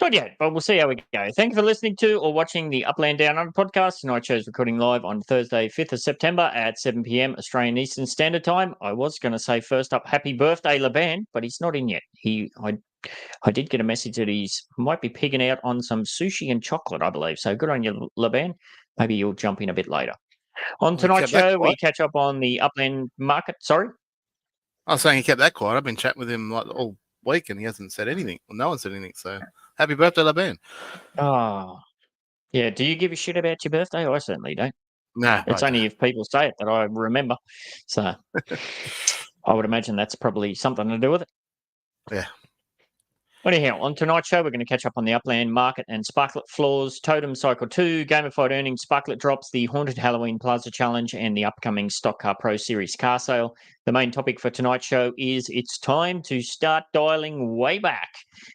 Not yet, but we'll see how we go. Thank you for listening to or watching the Upland Down Under Podcast. Tonight's show's recording live on Thursday, 5th of September at 7 p.m. Australian Eastern Standard Time. I was going to say first up, happy birthday, Laban, but he's not in yet. I did get a message that he's might be pigging out on some sushi and chocolate, I believe. So good on you, Laban. Maybe you'll jump in a bit later. On tonight's show, we catch up on the Upland market. Sorry? I was saying he kept that quiet. I've been chatting with him like all week and he hasn't said anything. Well, no one said anything. So happy birthday, Laban. Oh, yeah. Do you give a shit about your birthday? I certainly don't. No. It's only if people say it that I remember. So I would imagine that's probably something to do with it. Yeah. Anyhow, on tonight's show, we're going to catch up on the Upland market and Sparklet floors, Totems Cycle 2, gamified earnings, Sparklet drops, the Haunted Halloween Plaza Challenge, and the upcoming Stock Car Pro Series car sale. The main topic for tonight's show is it's time to start dialing way back,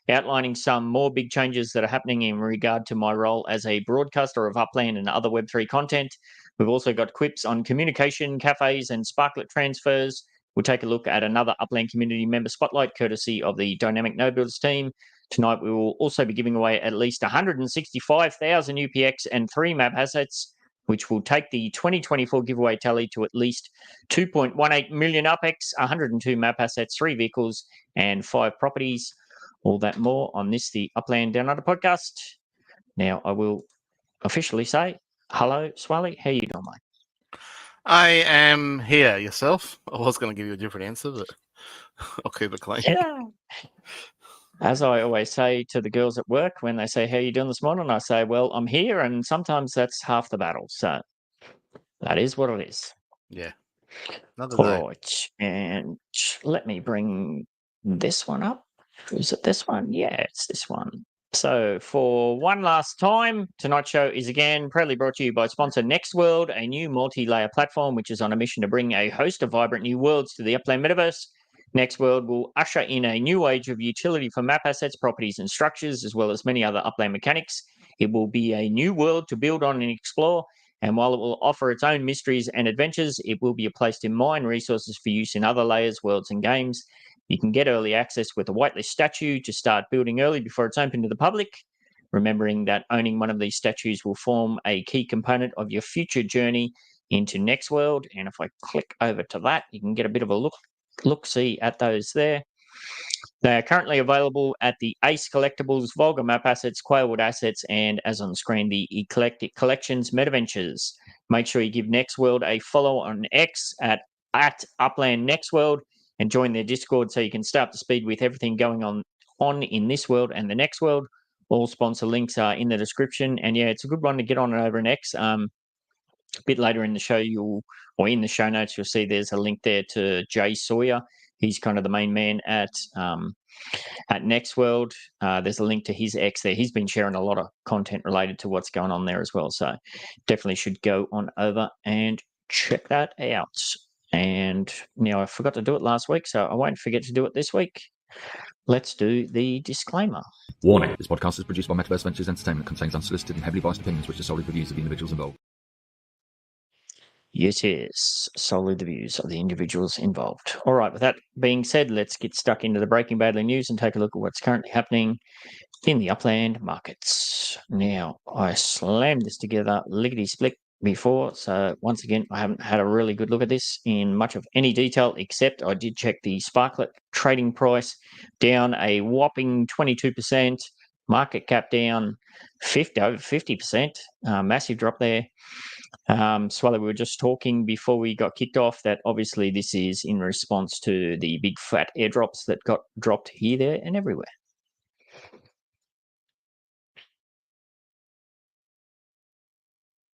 outlining some more big changes that are happening in regard to my role as a broadcaster of Upland and other Web3 content. We've also got QIPS on communication, cafes, and Sparklet transfers. We'll take a look at another Upland community member spotlight, courtesy of the Dynamic No Builders team. Tonight, we will also be giving away at least 165,000 UPX and 3 map assets, which will take the 2024 giveaway tally to at least 2.18 million UPX, 102 map assets, 3 vehicles, and 5 properties. All that more on this, the Upland Down Under podcast. Now, I will officially say, hello, Swally. How you doing, mate? I am here. Yourself? I was going to give you a different answer, but I'll keep it clean. Yeah. As I always say to the girls at work when they say, how are you doing this morning? I say, well, I'm here, and sometimes that's half the battle. So that is what it is. Yeah. All right. And let me bring this one up. Is it this one? Yeah, it's this one. So for one last time, tonight's show is again proudly brought to you by sponsor NextWorld, a new multi-layer platform which is on a mission to bring a host of vibrant new worlds to the Upland Metaverse. NextWorld will usher in a new age of utility for map assets, properties and structures, as well as many other Upland mechanics. It will be a new world to build on and explore, and while it will offer its own mysteries and adventures, it will be a place to mine resources for use in other layers, worlds and games. You can get early access with a whitelist statue to start building early before it's open to the public, remembering that owning one of these statues will form a key component of your future journey into NextWorld. And if I click over to that, you can get a bit of a look-see at those there. They are currently available at the Ace Collectibles, Volga Map Assets, Quailwood Assets, and as on the screen, the Eclectic Collections Metaventures. Make sure you give NextWorld a follow on X at Upland NextWorld and join their Discord so you can stay up to speed with everything going on in this world and the next world. All sponsor links are in the description. And yeah, it's a good one to get on over an X. A bit later in the show, or in the show notes, you'll see there's a link there to Jay Sawyer. He's kind of the main man at NextWorld. There's a link to his X there. He's been sharing a lot of content related to what's going on there as well. So definitely should go on over and check that out. And I forgot to do it last week, so I won't forget to do it this week. Let's do the disclaimer. Warning, this podcast is produced by Metaverse Ventures Entertainment, contains unsolicited and heavily biased opinions which are solely the views of the individuals involved. Yes, yes, solely the views of the individuals involved. All right, with that being said, let's get stuck into the Breaking Badly news and take a look at what's currently happening in the Upland markets. Now, I slammed this together lickety-split before, so once again, I haven't had a really good look at this in much of any detail, except I did check the Sparklet trading price, down a whopping 22%, market cap down over 50%, massive drop there. Swally, we were just talking before we got kicked off that obviously this is in response to the big fat airdrops that got dropped here, there, and everywhere.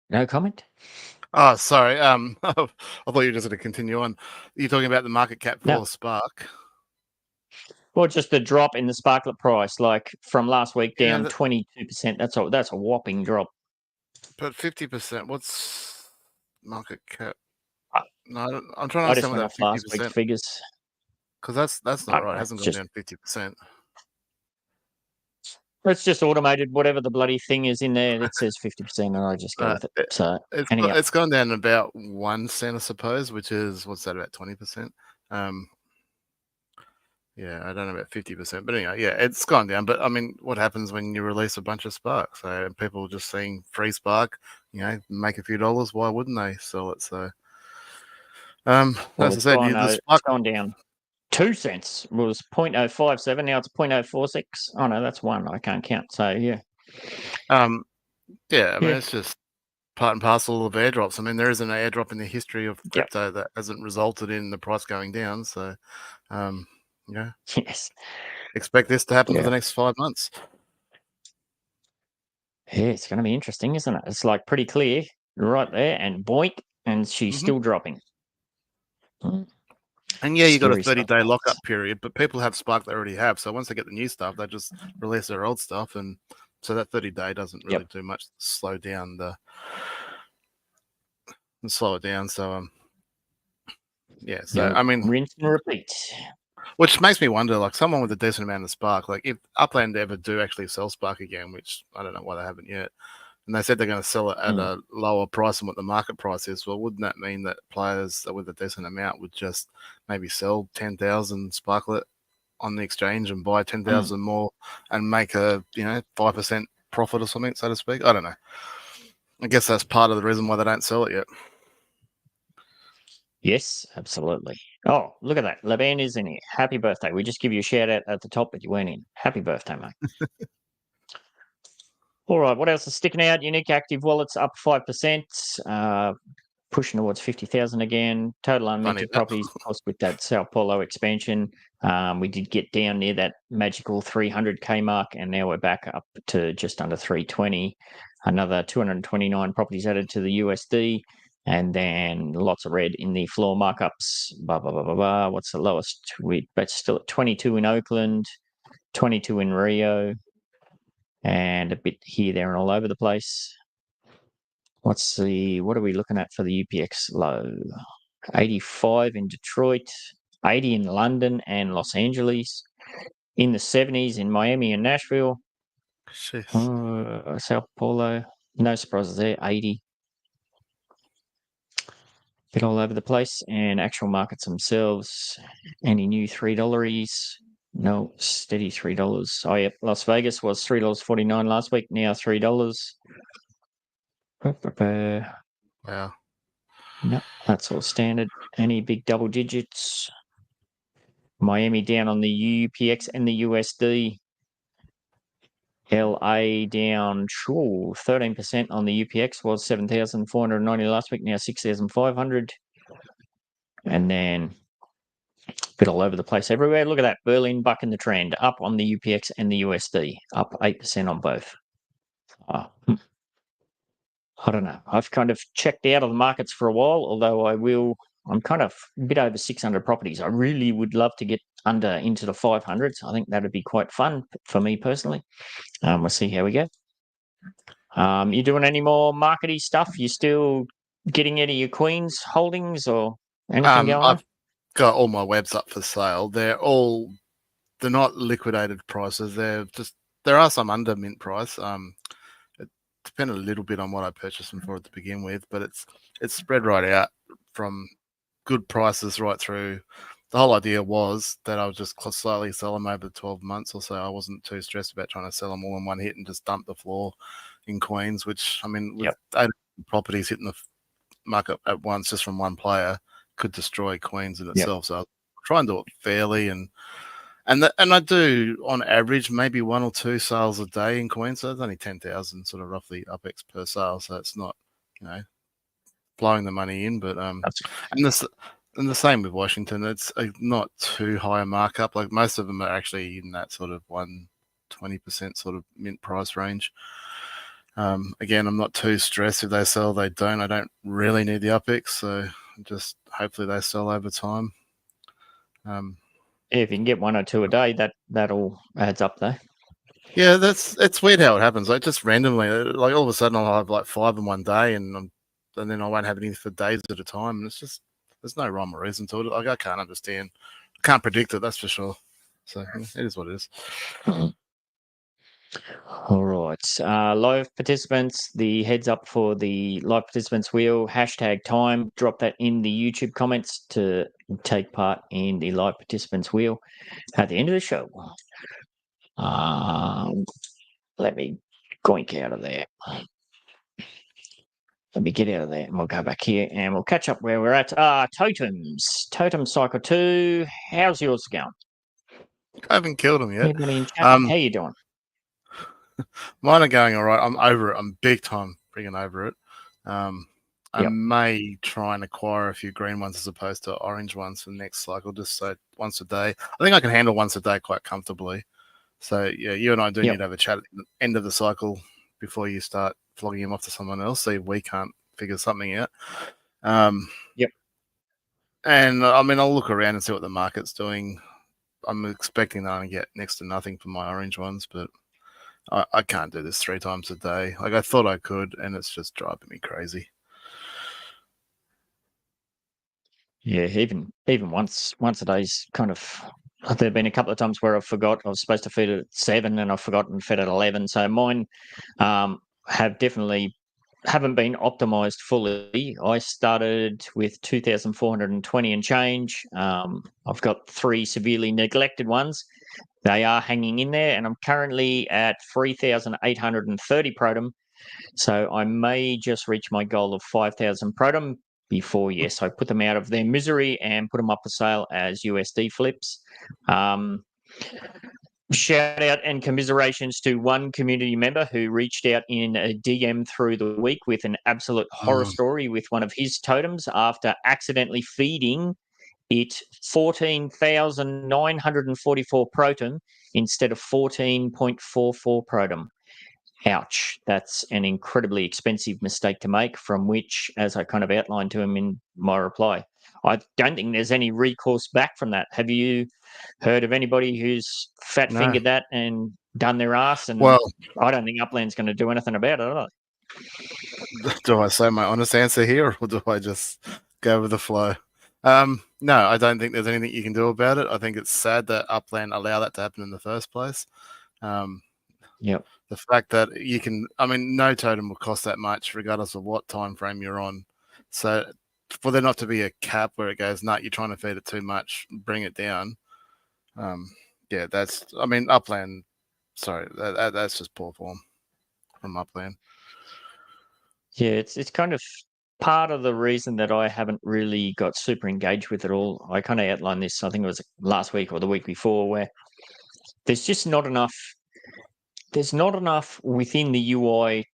No comment? Oh, sorry. I thought you were just going to continue on. You're talking about the market cap for Spark. Well, just the drop in the Sparklet price, like from last week down 22%. That's a whopping drop. But 50%, what's market cap? No, I'm trying to understand what that 50%. Last week's figures. Because that's not right. It hasn't gone down 50%. It's just automated. Whatever the bloody thing is in there, it says 50%, and I just go with it. So it's gone down about 1 cent, I suppose, which is what's that, about 20%. Yeah, I don't know about 50%, but anyway, yeah, it's gone down. But I mean, what happens when you release a bunch of Spark? So people just seeing free Spark, make a few dollars. Why wouldn't they sell it? So, Well, as I said, the it's Spark. gone down 2 cents. It was 0.057. Now it's 0.046. Oh no, that's 1. I can't count. So yeah. Yeah, I mean, it's just part and parcel of airdrops. I mean, there isn't an airdrop in the history of crypto that hasn't resulted in the price going down. So, Yes. expect this to happen for the next 5 months. Yeah, it's going to be interesting, isn't it? It's like pretty clear right there, and boink, and she's still dropping. And yeah, you got a Scary 30-day stuff. lockup period, but people have Spark they already have. So once they get the new stuff, they just release their old stuff, and so that 30-day doesn't really do much to slow down slow it down. So yeah. So I mean, rinse and repeat. Which makes me wonder, like someone with a decent amount of Spark, like if Upland ever do actually sell Spark again, which I don't know why they haven't yet, and they said they're going to sell it at a lower price than what the market price is, well, wouldn't that mean that players with a decent amount would just maybe sell 10,000 Sparklet on the exchange and buy 10,000 more and make a 5% profit or something, so to speak? I don't know. I guess that's part of the reason why they don't sell it yet. Yes, absolutely. Oh, look at that. Laban is in here. Happy birthday. We just give you a shout out at the top, but you weren't in. Happy birthday, mate. All right. What else is sticking out? Unique active wallets up 5%, pushing towards 50,000 again. Total unminted properties, of course, with that Sao Paulo expansion. We did get down near that magical 300K mark, and now we're back up to just under 320. Another 229 properties added to the USD. And then lots of red in the floor markups. What's the lowest? But still at 22 in Oakland, 22 in Rio, and a bit here, there, and all over the place. What are we looking at for the UPX low? 85 in Detroit, 80 in London and Los Angeles, in the 70s in Miami and Nashville. Sao Paulo, no surprises there, 80. Bit all over the place. And actual markets themselves, any new $3? No, steady $3. Oh, yep. Las Vegas was $3.49 last week, now $3. Wow. No, that's all standard. Any big double digits? Miami down on the UPX and the USD. LA down 13% on the UPX, was 7,490 last week, now 6,500. And then a bit all over the place everywhere. Look at that. Berlin bucking the trend, up on the UPX and the USD, up 8% on both. I don't know. I've kind of checked out of the markets for a while, although I'm kind of a bit over 600 properties. I really would love to get into the 500s. I think that'd be quite fun for me personally. We'll see how we go. You doing any more markety stuff? You still getting any of your Queens holdings or anything going on? I've got all my webs up for sale. They're not liquidated prices. There are some under mint price. It depended a little bit on what I purchased them for to begin with, but it's spread right out from good prices right through. The whole idea was that I would just slowly sell them over 12 months or so. I wasn't too stressed about trying to sell them all in one hit and just dump the floor in Queens, which, I mean, with 8 properties hitting the market at once just from one player could destroy Queens in itself. So I'll try and do it fairly, and I do on average maybe 1 or 2 sales a day in Queens. So it's only 10,000 sort of roughly UPX per sale. So it's not, blowing the money in, but and the same with Washington. It's not too high a markup. Like most of them are actually in that sort of 120% sort of mint price range. Again, I'm not too stressed if they sell. They don't. I don't really need the UPX, so just hopefully they sell over time. If you can get 1 or 2 a day, that all adds up though. Yeah, it's weird how it happens. Like just randomly, like all of a sudden I'll have like 5 in one day, and then I won't have anything for days at a time. And it's just there's no rhyme or reason to it. Like I can't understand, can't predict it. That's for sure. So it is what it is. All right. Live participants, the heads up for the live participants wheel, #time, drop that in the YouTube comments to take part in the live participants wheel at the end of the show. Let me goink out of there. Let me get out of there and we'll go back here and we'll catch up where we're at. Totems. Totem Cycle 2. How's yours going? I haven't killed them yet. Anybody in chat? How you doing? Mine are going all right. I'm over it. I'm big time freaking over it. I Yep. may try and acquire a few green ones as opposed to orange ones for the next cycle, just so once a day. I think I can handle once a day quite comfortably. So, yeah, you and I do need to have a chat at the end of the cycle before you start flogging him off to someone else, so we can't figure something out. Yep. And, I mean, I'll look around and see what the market's doing. I'm expecting that I get next to nothing for my orange ones, but I can't do this 3 times a day. Like, I thought I could, and it's just driving me crazy. Yeah, even once a day's kind of. There have been a couple of times where I forgot I was supposed to feed it at 7 and I've forgotten fed at 11. So mine have definitely haven't been optimized fully. I started with 2,420 and change. I've got 3 severely neglected ones. They are hanging in there, and I'm currently at 3,830 Protem. So I may just reach my goal of 5,000 Protem before, yes, I put them out of their misery and put them up for sale as USD flips. Shout out and commiserations to one community member who reached out in a DM through the week with an absolute horror story with one of his totems after accidentally feeding it 14,944 Protem instead of 14.44 Protem. Ouch, that's an incredibly expensive mistake to make, from which, as I kind of outlined to him in my reply, I don't think there's any recourse back from that. Have you heard of anybody who's fat-fingered that and done their ass? And well, I don't think Upland's going to do anything about it, do I say my honest answer here, or do I just go with the flow? No, I don't think there's anything you can do about it. I think it's sad that Upland allow that to happen in the first place. Yep. The fact that you can, I mean, no totem will cost that much regardless of what time frame you're on. So for there not to be a cap where it goes, you're trying to feed it too much, bring it down. Yeah, that's, I mean, Upland, sorry, that's just poor form from Upland. Yeah, it's kind of part of the reason that I haven't really got super engaged with it all. I kind of outlined this, I think it was last week or the week before, where there's just not enough. There's not enough within the UI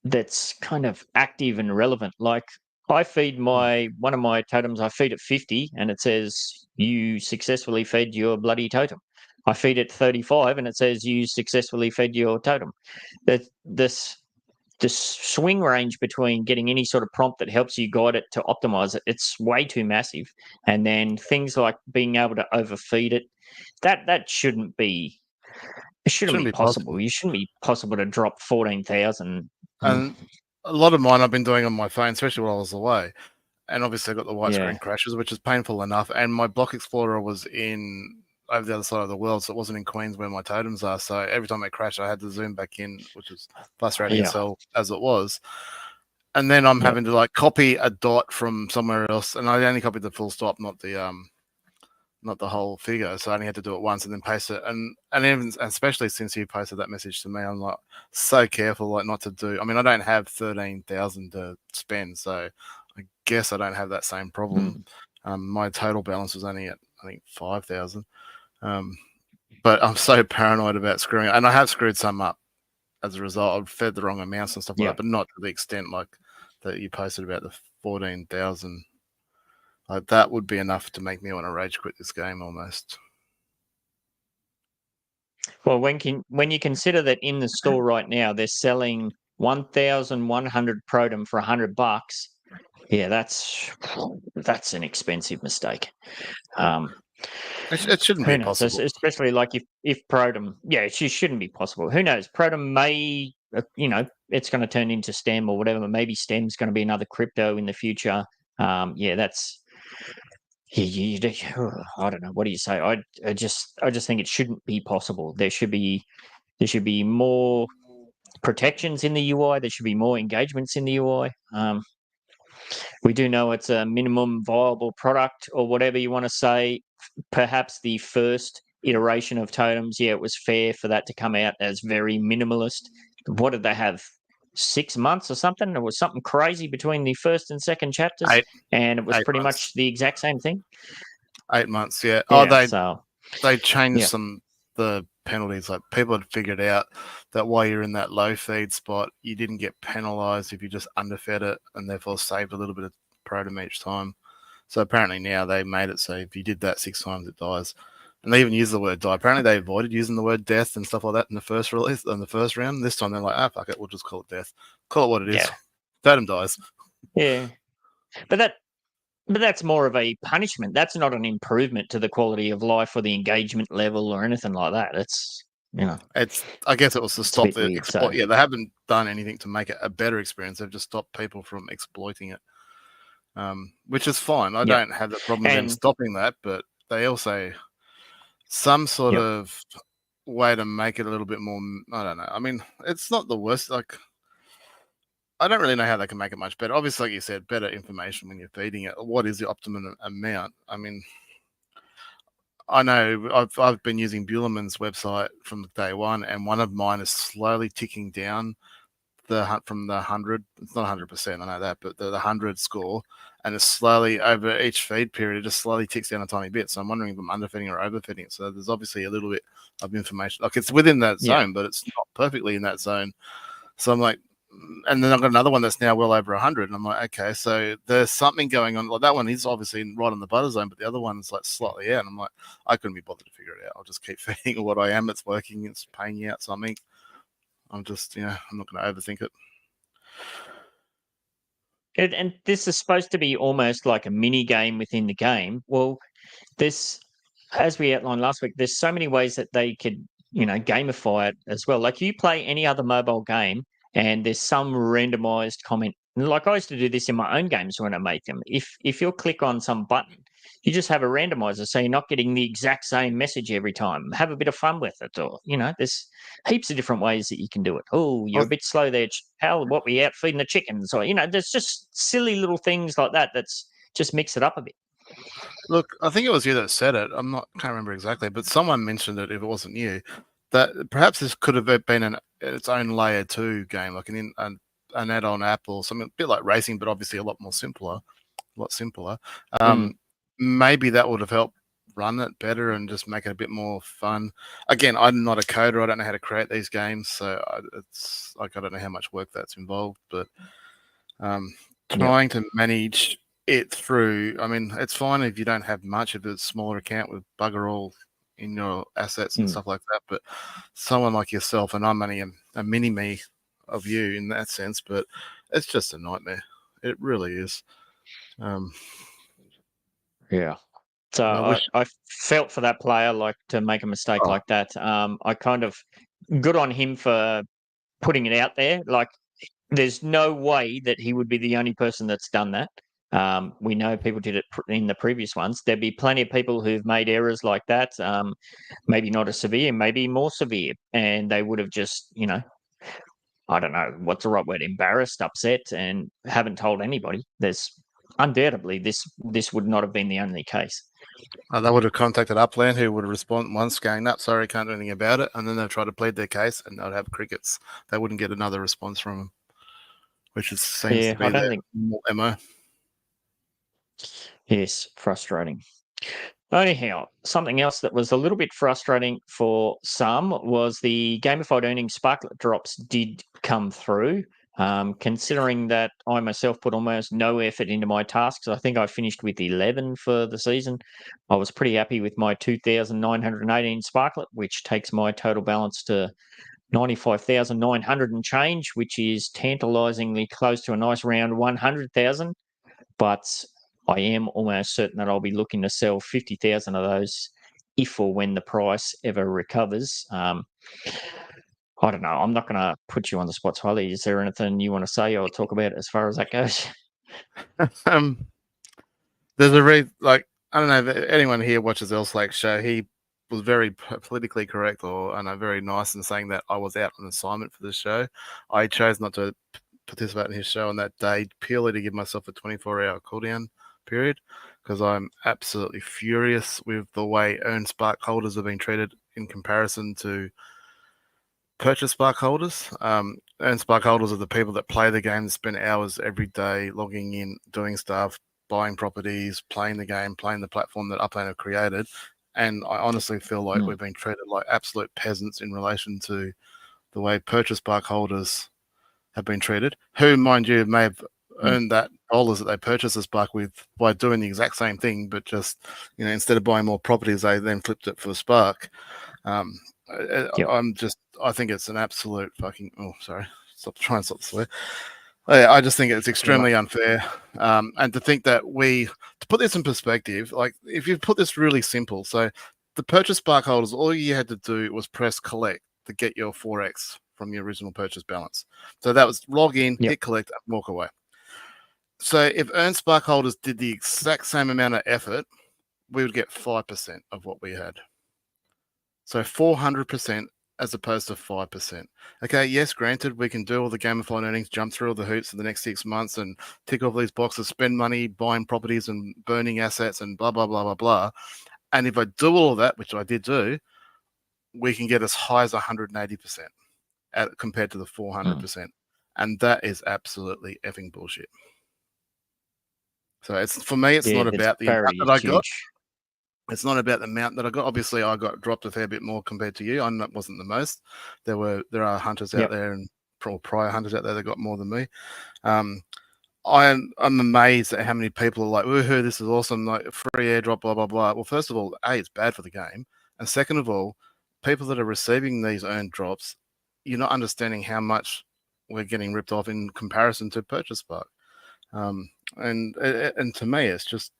that's kind of active and relevant. Like I feed one of my totems, I feed it 50 and it says you successfully fed your bloody totem. I feed it 35 and it says you successfully fed your totem. This swing range between getting any sort of prompt that helps you guide it to optimize it, it's way too massive. And then things like being able to overfeed it, that shouldn't be. It shouldn't be possible. You shouldn't be possible to drop 14,000. And a lot of mine I've been doing on my phone, especially while I was away. And obviously I got the white screen crashes, which is painful enough. And my Block Explorer was over the other side of the world, so it wasn't in Queens where my totems are. So every time it crashed, I had to zoom back in, which was frustrating as it was. And then I'm having to like copy a dot from somewhere else, and I only copied the full stop, not the whole figure. So I only had to do it once and then paste it. And even especially since you posted that message to me, I'm like so careful, like not to do. I mean, I don't have 13,000 to spend, so I guess I don't have that same problem. My total balance was only at I think 5,000. But I'm so paranoid about screwing, and I have screwed some up as a result. I've fed the wrong amounts and stuff like that, but not to the extent like that you posted about the 14,000. Like that would be enough to make me want to rage quit this game almost. Well, when you consider that in the store right now they're selling 1,100 Protem for $100, yeah, that's an expensive mistake. It shouldn't be possible, especially like if Protem, it just shouldn't be possible. Who knows? Protem may, it's going to turn into STEM or whatever. Maybe STEM's going to be another crypto in the future. That's. I don't know. What do you say? I just think it shouldn't be possible. There should be There should be more protections in the UI. There should be more engagements in the UI. We do know it's a minimum viable product or whatever you want to say. Perhaps the first iteration of Totems, it was fair for that to come out as very minimalist. What did they have? 6 months or something? There was something crazy between the first and second chapters, and it was pretty much the exact same thing. 8 months, yeah. Yeah, they changed the penalties. Like, people had figured out that while you're in that low feed spot, you didn't get penalized if you just underfed it, and therefore saved a little bit of protum each time. So apparently now they made it so if you did that 6 times, it dies. And they even use the word die. Apparently they avoided using the word death and stuff like that in the first release, in the first round. This time they're like, fuck it, we'll just call it death. Call it what it is. Yeah. Totem dies. Yeah. But that's more of a punishment. That's not an improvement to the quality of life or the engagement level or anything like that. It's, I guess it was to stop the exploit. So. Yeah, they haven't done anything to make it a better experience. They've just stopped people from exploiting it, which is fine. I don't have the problem with them stopping that, but they also some sort of way to make it a little bit more. I don't know. I mean, it's not the worst. Like, I don't really know how they can make it much better. Obviously, like you said, better information when you're feeding it. What is the optimum amount? I mean, I know I've been using Buhlmann's website from day one, and one of mine is slowly ticking down from the 100. It's not 100%, I know that, but the 100 score, and it's slowly over each feed period, it just slowly ticks down a tiny bit. So I'm wondering if I'm underfeeding or overfeeding. So there's obviously a little bit of information. Like, it's within that zone, but it's not perfectly in that zone. So I'm like, and then I've got another one that's now well over 100, and I'm like, okay, so there's something going on. Like, that one is obviously right on the butter zone, but the other one's like slightly out. And I'm like, I couldn't be bothered to figure it out. I'll just keep feeding what I am. It's working. It's paying you out something. I'm just, I'm not going to overthink it. And this is supposed to be almost like a mini game within the game. Well, this, as we outlined last week, there's so many ways that they could, gamify it as well. Like, you play any other mobile game, and there's some randomized comment. Like, I used to do this in my own games when I make them. If you'll click on some button, you just have a randomizer, so you're not getting the exact same message every time. Have a bit of fun with it, or there's heaps of different ways that you can do it. Oh, you're a bit slow there, Hal. What, we out feeding the chickens? Or there's just silly little things like that. That's just mix it up a bit. Look, I think it was you that said it. Can't remember exactly, but someone mentioned it. If it wasn't you, that perhaps this could have been its own layer 2 game, like an add-on app or something, a bit like racing, but obviously a lot simpler. Maybe that would have helped run it better and just make it a bit more fun. Again, I'm not a coder. I don't know how to create these games, so it's like I don't know how much work that's involved. But trying to manage it through, I mean, it's fine if you don't have much of a smaller account with bugger all in your assets and stuff like that. But someone like yourself, and I'm only a mini me of you in that sense, but it's just a nightmare. It really is. Yeah. So I felt for that player, like, to make a mistake like that. I kind of good on him for putting it out there. Like, there's no way that he would be the only person that's done that. We know people did it in the previous ones. There'd be plenty of people who've made errors like that. Maybe not as severe, maybe more severe, and they would have just, I don't know what's the right word, embarrassed, upset, and haven't told anybody. There's undoubtedly this would not have been the only case. They would have contacted Upland, who would have responded once going, no, sorry, can't do anything about it. And then they'd try to plead their case, and they'd have crickets. They wouldn't get another response from them, which seems to be their MO. Yes, frustrating. Anyhow, something else that was a little bit frustrating for some was the gamified earnings Sparklet drops did come through. Considering that I myself put almost no effort into my tasks, I think I finished with 11 for the season. I was pretty happy with my 2,918 Sparklet, which takes my total balance to 95,900 and change, which is tantalizingly close to a nice round 100,000. But I am almost certain that I'll be looking to sell 50,000 of those if or when the price ever recovers. I don't know. I'm not going to put you on the spot, Holly. Is there anything you want to say or talk about as far as that goes? There's a I don't know if anyone here watches Elslake's show. He was very politically correct or very nice in saying that I was out on assignment for this show. I chose not to participate in his show on that day purely to give myself a 24-hour cooldown period, because I'm absolutely furious with the way earned Spark holders have been treated in comparison to purchase Spark holders. Earned Spark holders are the people that play the game, spend hours every day logging in, doing stuff, buying properties, playing the game, playing the platform that Upland have created. And I honestly feel like we've been treated like absolute peasants in relation to the way purchase Spark holders have been treated, who, mind you, may have earned that dollars that they purchased a Spark with by doing the exact same thing, but just, instead of buying more properties, they then flipped it for Spark. I think it's an absolute fucking, try and stop the swear. I just think it's extremely unfair. And to think that to put this in perspective, like if you put this really simple, so the purchase Spark holders, all you had to do was press collect to get your 4x from the original purchase balance. So that was log in, hit collect, and walk away. So if earned Spark holders did the exact same amount of effort, we would get 5% of what we had. So 400% as opposed to 5%. Okay, yes, granted, we can do all the gamified earnings, jump through all the hoops for the next 6 months and tick off these boxes, spend money buying properties and burning assets and blah, blah, blah, blah, blah. And if I do all of that, which I did do, we can get as high as 180% compared to the 400%. And that is absolutely effing bullshit. So for me, it's not about the amount that I got. It's not about the amount that I got. Obviously, I got dropped a fair bit more compared to you. I wasn't the most. There are hunters out there and prior hunters out there that got more than me. I'm amazed at how many people are like, woohoo, this is awesome, like free airdrop, blah, blah, blah. Well, first of all, it's bad for the game. And second of all, people that are receiving these earned drops, you're not understanding how much we're getting ripped off in comparison to Purchase Spark. And to me, it's just,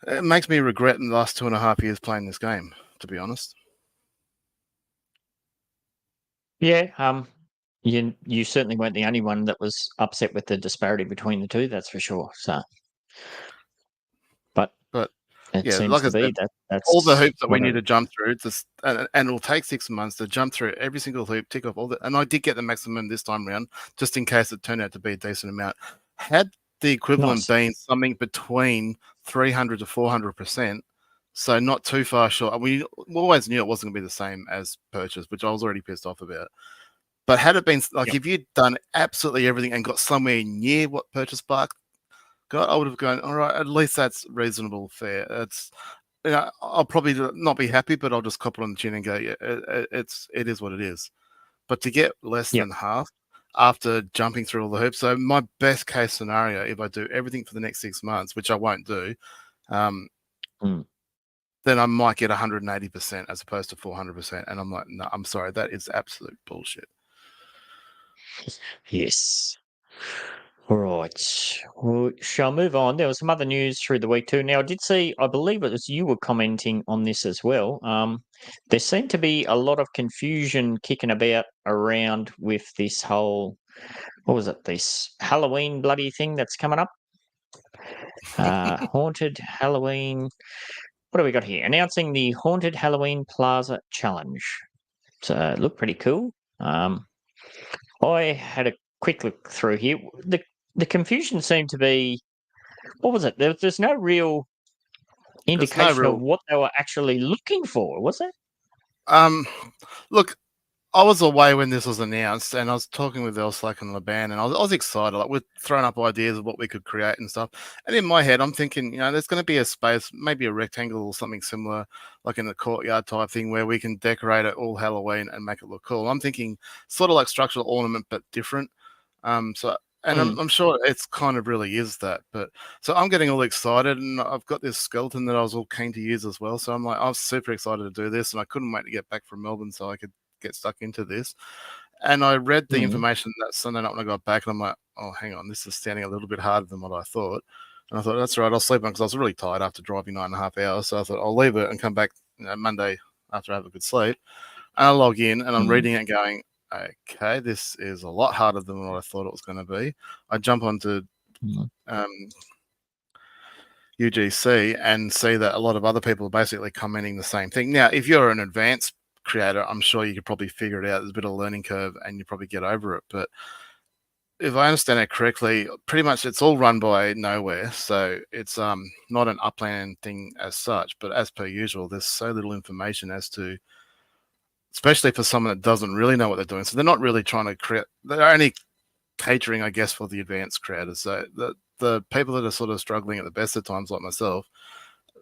it makes me regret in the last 2.5 years playing this game, to be honest. Yeah, you certainly weren't the only one that was upset with the disparity between the two, that's for sure. So, but it seems like to be that's all the hoops that we need to jump through. And it'll take 6 months to jump through every single hoop, tick off all the. And I did get the maximum this time around, just in case it turned out to be a decent amount. Had the equivalent been something between 300 to 400%, so not too far short. We always knew it wasn't going to be the same as purchase, which I was already pissed off about. But had it been like if you'd done absolutely everything and got somewhere near what Purchase Spark got, I would have gone, all right, at least that's reasonable, fair. It's, I'll probably not be happy, but I'll just cop it on the chin and go, yeah, it is what it is. But to get less than half after jumping through all the hoops, so my best case scenario, if I do everything for the next 6 months, which I won't do, then I might get 180% as opposed to 400%. And I'm like, no, I'm sorry, that is absolute bullshit. Yes. All right. We shall move on. There was some other news through the week too. Now, I believe it was you were commenting on this as well. There seemed to be a lot of confusion kicking about around with this whole, this Halloween bloody thing that's coming up? Haunted Halloween. What do we got here? Announcing the Haunted Halloween Plaza Challenge. So it looked pretty cool. I had a quick look through here. The confusion seemed to be, what was it? There's no real indication of what they were actually looking for, was there? Look, I was away when this was announced, and I was talking with Elslack and Laban, and I was excited. Like, we're throwing up ideas of what we could create and stuff. And in my head, I'm thinking, there's going to be a space, maybe a rectangle or something similar, like in the courtyard type thing, where we can decorate it all Halloween and make it look cool. I'm thinking sort of like structural ornament, but different. I'm sure it's kind of really is that. But so I'm getting all excited, and I've got this skeleton that I was all keen to use as well. So I'm like, I was super excited to do this, and I couldn't wait to get back from Melbourne so I could get stuck into this. And I read the information that Sunday night when I got back, and I'm like, oh, hang on, this is sounding a little bit harder than what I thought. And I thought, that's all right, I'll sleep on, because I was really tired after driving 9.5 hours. So I thought, I'll leave it and come back Monday after I have a good sleep. And I log in, and I'm reading it and going, okay, this is a lot harder than what I thought it was going to be. I jump onto UGC and see that a lot of other people are basically commenting the same thing. Now, if you're an advanced creator, I'm sure you could probably figure it out. There's a bit of a learning curve and you probably get over it. But if I understand it correctly, pretty much it's all run by Nowhere. So it's not an Upland thing as such, but as per usual, there's so little information as to, especially for someone that doesn't really know what they're doing. So they're not really trying to create, they're only catering, I guess, for the advanced creators. So the people that are sort of struggling at the best of times, like myself,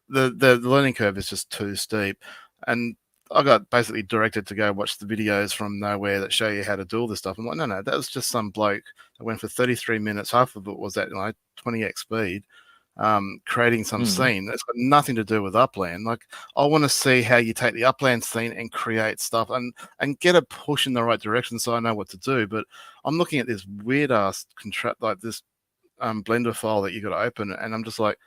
the learning curve is just too steep. And I got basically directed to go watch the videos from Nowhere that show you how to do all this stuff. I'm like, no, that was just some bloke that went for 33 minutes. Half of it was at 20x speed, creating some scene. It's got nothing to do with Upland. Like, I want to see how you take the Upland scene and create stuff and get a push in the right direction so I know what to do. But I'm looking at this weird ass contract, like this Blender file that you got to open, and I'm just like,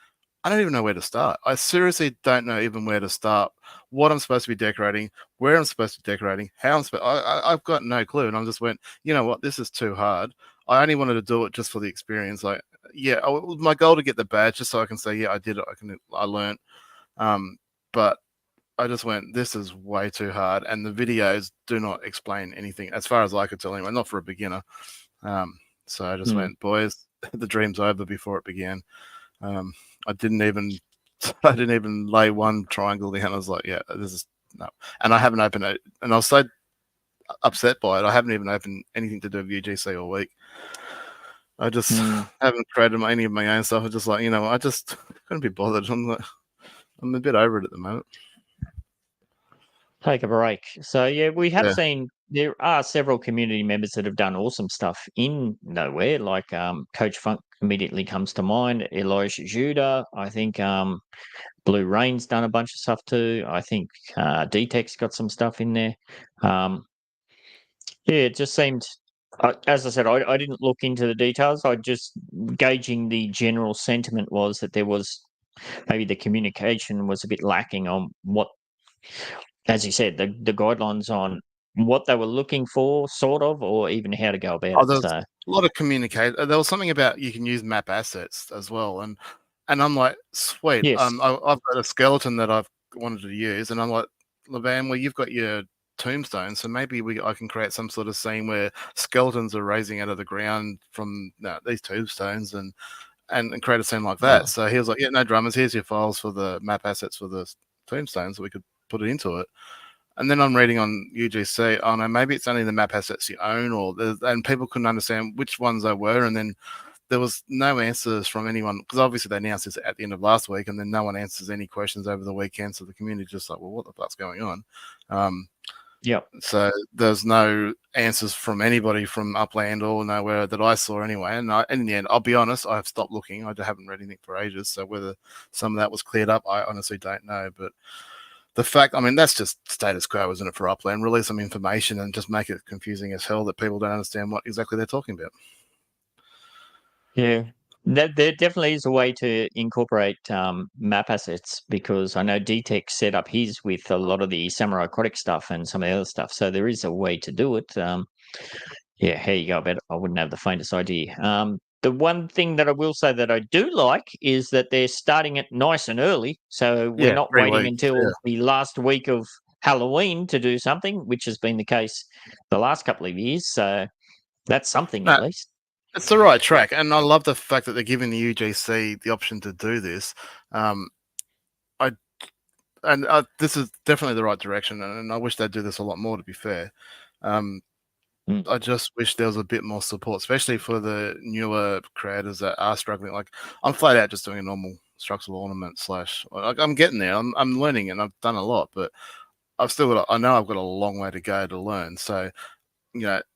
I don't even know where to start. I seriously don't know even where to start, what I'm supposed to be decorating, where I'm supposed to be decorating, how I'm supposed. I've got no clue, and I just went, you know what, this is too hard. I only wanted to do it just for the experience. Like, yeah, my goal to get the badge just so I can say, yeah, I did it. I learned. But I just went, this is way too hard, and the videos do not explain anything as far as I could tell anyway, not for a beginner. So I just went, boys, the dream's over before it began. I didn't even lay one triangle down. I was like, yeah, this is no. And I haven't opened it, and I was so upset by it. I haven't even opened anything to do with UGC all week. I just haven't created any of my own stuff. I'm just like, I just couldn't be bothered. I'm a bit over it at the moment. Take a break. So yeah, we have seen there are several community members that have done awesome stuff in Nowhere, like Coach Funk immediately comes to mind, Elijah Judah, I think Blue Rain's done a bunch of stuff too. I think D-Tech's got some stuff in there. Yeah, it just seemed, as I said, I didn't look into the details. I just gauging the general sentiment was that there was maybe the communication was a bit lacking on what, as you said, the guidelines on what they were looking for, sort of, or even how to go about it. There's a lot of communicate. There was something about you can use map assets as well, and I'm like, sweet. Yes. I've got a skeleton that I've wanted to use, and I'm like, Levan, well, you've got your tombstone, so maybe I can create some sort of scene where skeletons are raising out of the ground from these tombstones, and create a scene like that. So he was like, yeah, no dramas. Here's your files for the map assets for the tombstones, so we could put it into it. And then I'm reading on UGC, oh no, maybe it's only the map assets you own, and people couldn't understand which ones they were. And then there was no answers from anyone, because obviously they announced this at the end of last week, and then no one answers any questions over the weekend. So the community just like, well, what the fuck's going on? So there's no answers from anybody from Upland or Nowhere that I saw anyway. And in the end, I'll be honest, I've stopped looking. I haven't read anything for ages. So whether some of that was cleared up, I honestly don't know. But the fact, I mean, that's just status quo, isn't it, for Upland? Release some information and just make it confusing as hell that people don't understand what exactly they're talking about. Yeah, there definitely is a way to incorporate map assets, because I know D-Tech set up his with a lot of the Samurai Aquatic stuff and some of the other stuff. So there is a way to do it. Yeah, how you go about it, I wouldn't have the faintest idea. The one thing that I will say that I do like is that they're starting it nice and early. So we're not waiting until the last week of Halloween to do something, which has been the case the last couple of years. So that's something at least. It's the right track. And I love the fact that they're giving the UGC the option to do this. This is definitely the right direction. And I wish they'd do this a lot more, to be fair. I just wish there was a bit more support, especially for the newer creators that are struggling. Like, I'm flat out just doing a normal structural ornament / I'm getting there. I'm learning, and I've done a lot, but I know I've got a long way to go to learn. So,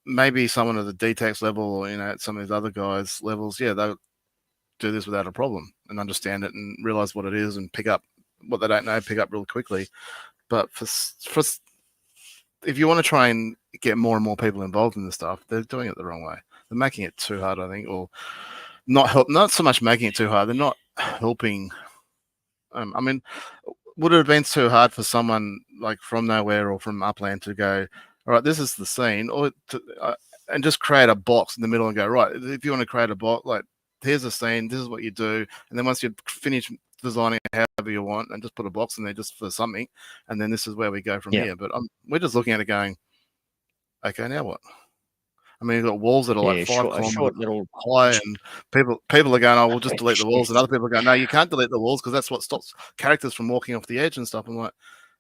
maybe someone at the D-Tex level, or some of these other guys' levels, they'll do this without a problem and understand it and realize what it is and pick up what they don't know, pick up real quickly. But for if you want to try and get more and more people involved in this stuff, they're doing it the wrong way. They're making it too hard, I think, or not so much making it too hard. They're not helping. I mean, would it have been too hard for someone like from Nowhere or from Upland to go, all right, this is the scene, and just create a box in the middle and go, right, if you want to create a box, like, here's a scene, this is what you do. And then once you've finished designing it however you want and just put a box in there just for something, and then this is where we go from here. But we're just looking at it going, okay, now what? I mean, you've got walls that are like 5 kilometers little high, and people are going, oh, we'll just delete the walls, and other people are going, no, you can't delete the walls because that's what stops characters from walking off the edge and stuff. I'm like,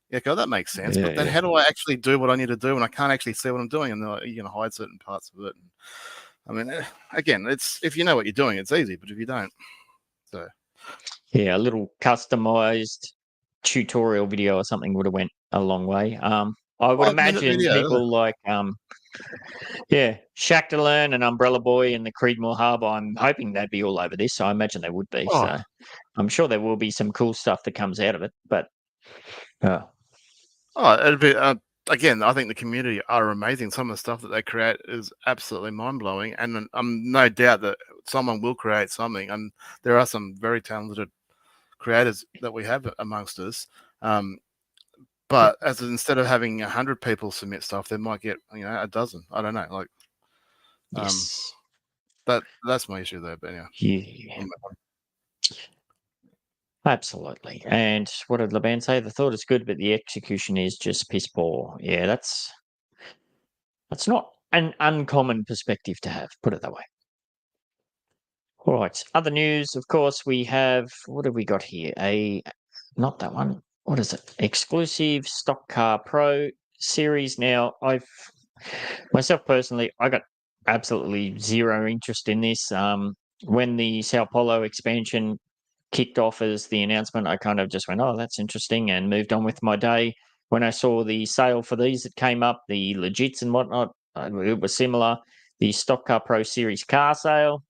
yeah, God, that makes sense. But then how do I actually do what I need to do when I can't actually see what I'm doing? And you're going to hide certain parts of it. And, I mean, again, it's if you know what you're doing, it's easy. But if you don't, so yeah, a little customized tutorial video or something would have went a long way. I would imagine people like Shack to Learn and Umbrella Boy and the Creedmoor Hub. I'm hoping they'd be all over this. So I imagine they would be. So I'm sure there will be some cool stuff that comes out of it. But it'd be again. I think the community are amazing. Some of the stuff that they create is absolutely mind blowing, and I'm no doubt that someone will create something. And there are some very talented creators that we have amongst us. But instead of having 100 people submit stuff, they might get a dozen. I don't know. Like, yes, that's my issue there. But anyway, yeah. Absolutely. And what did Laban say? The thought is good, but the execution is just piss poor. Yeah, that's not an uncommon perspective to have, put it that way. All right. Other news, of course, we have, what have we got here? Not that one. What is it? Exclusive Stock Car Pro series. Now, myself personally, I got absolutely zero interest in this. When the Sao Paulo expansion kicked off as the announcement, I kind of just went, oh, that's interesting, and moved on with my day. When I saw the sale for these that came up, the legits and whatnot, it was similar. The Stock Car Pro Series car sale,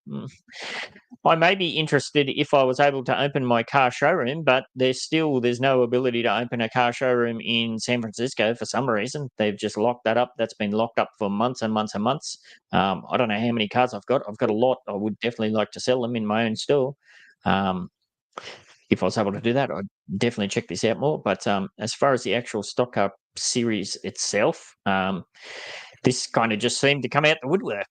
I may be interested if I was able to open my car showroom, but there's no ability to open a car showroom in San Francisco for some reason. They've just locked that up. That's been locked up for months and months and months. I don't know how many cars I've got. I've got a lot. I would definitely like to sell them in my own store. If I was able to do that, I'd definitely check this out more. But as far as the actual Stock Car series itself, this kind of just seemed to come out the woodwork.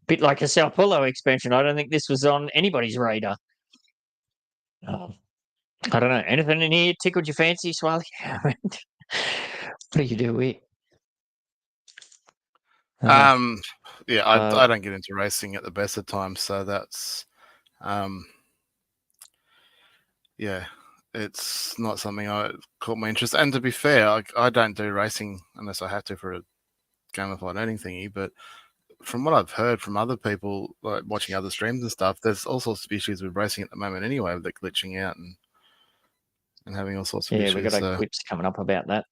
Bit like a Sao Paulo expansion. I don't think this was on anybody's radar. I don't know. Anything in here tickled your fancy, Swally? What do you do with? I don't get into racing at the best of times, so that's it's not something I caught my interest. And to be fair, I don't do racing unless I have to for a gamified earning thingy. But from what I've heard from other people, like watching other streams and stuff, there's all sorts of issues with racing at the moment anyway, with it glitching out and having all sorts of issues. Yeah, we've got a QIPS coming up about that.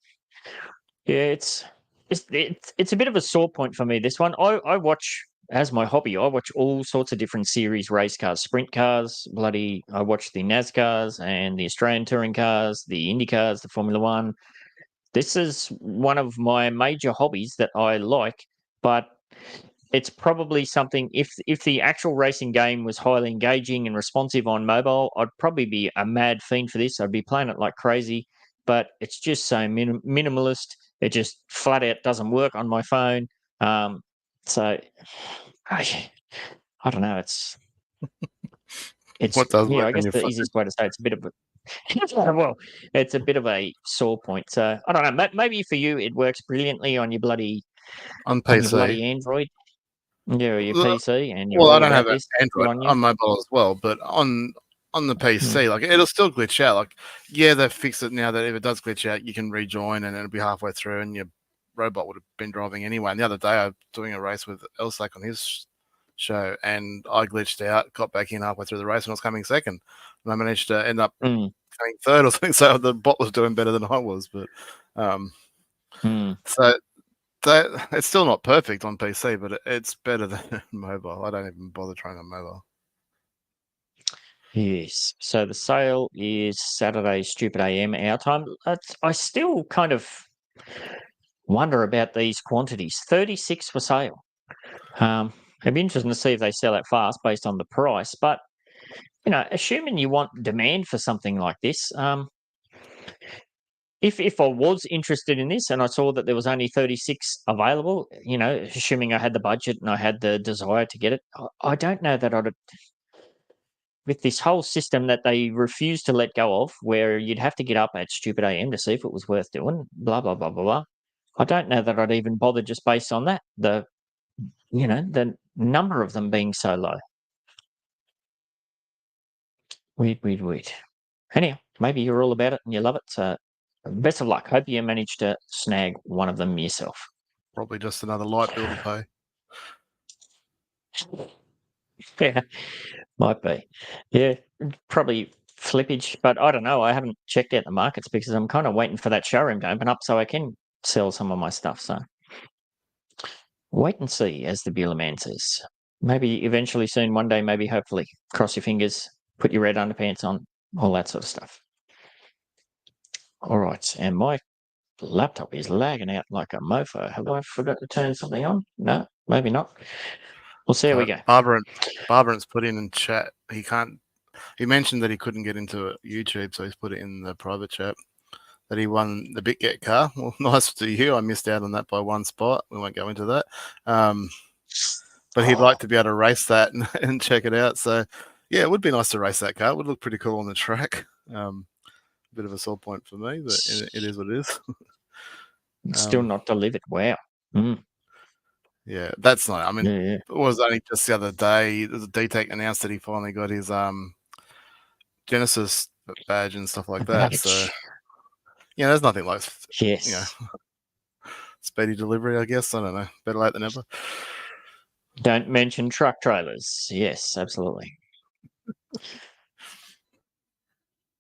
Yeah, it's a bit of a sore point for me, this one. I watch, as my hobby, I watch all sorts of different series race cars, sprint cars, I watch the NASCARs and the Australian touring cars, the Indy cars, the Formula One. This is one of my major hobbies that I like, but it's probably something, if the actual racing game was highly engaging and responsive on mobile, I'd probably be a mad fiend for this. I'd be playing it like crazy, but it's just so minimalist. It just flat out doesn't work on my phone. So I don't know. It's what does work I guess the easiest way to say it's a bit of a it's a bit of a sore point. So I don't know. Maybe for you it works brilliantly on your bloody on PC, on your bloody Android. Yeah, your PC, and I don't have an Android on mobile as well, but on the PC, like it'll still glitch out. Like, they've fixed it now that if it does glitch out, you can rejoin and it'll be halfway through, and your robot would have been driving anyway. And the other day, I was doing a race with Elsack on his show, and I glitched out, got back in halfway through the race, and I was coming second, and I managed to end up coming third or something. So the bot was doing better than I was, but so. It's still not perfect on PC, but it's better than mobile. I don't even bother trying on mobile. Yes. So the sale is Saturday, stupid AM our time. I still kind of wonder about these quantities. 36 for sale. It'd be interesting to see if they sell that fast based on the price. But assuming you want demand for something like this, If I was interested in this and I saw that there was only 36 available, assuming I had the budget and I had the desire to get it, I don't know that with this whole system that they refuse to let go of, where you'd have to get up at stupid AM to see if it was worth doing, blah, blah, blah, blah, blah. I don't know that I'd even bother just based on that. The number of them being so low. Weird. Anyhow, maybe you're all about it and you love it. So best of luck. Hope you manage to snag one of them yourself. Probably just another light bill to pay. Yeah, might be. Yeah, probably flippage, but I don't know. I haven't checked out the markets because I'm kind of waiting for that showroom to open up so I can sell some of my stuff. So wait and see, as the Bueller man says. Maybe eventually soon, one day, maybe hopefully. Cross your fingers, put your red underpants on, all that sort of stuff. All right, and my laptop is lagging out like a mofo. Have I forgot to turn something on? No, maybe not. We'll see how we go. Barbaran's put in chat. He mentioned that he couldn't get into YouTube, so he's put it in the private chat that he won the BitGet car. Well, nice to you. I missed out on that by one spot. We won't go into that. But he'd like to be able to race that and check it out. So, yeah, it would be nice to race that car. It would look pretty cool on the track. Bit of a sore point for me, but it is what it is. Still not delivered. Wow. Mm. Yeah, that's not. I mean, Yeah. It was only just the other day. The DTEC announced that he finally got his Genesis badge and stuff like that. So, yeah, there's nothing like speedy delivery, I guess. I don't know. Better late than never. Don't mention truck trailers. Yes, absolutely.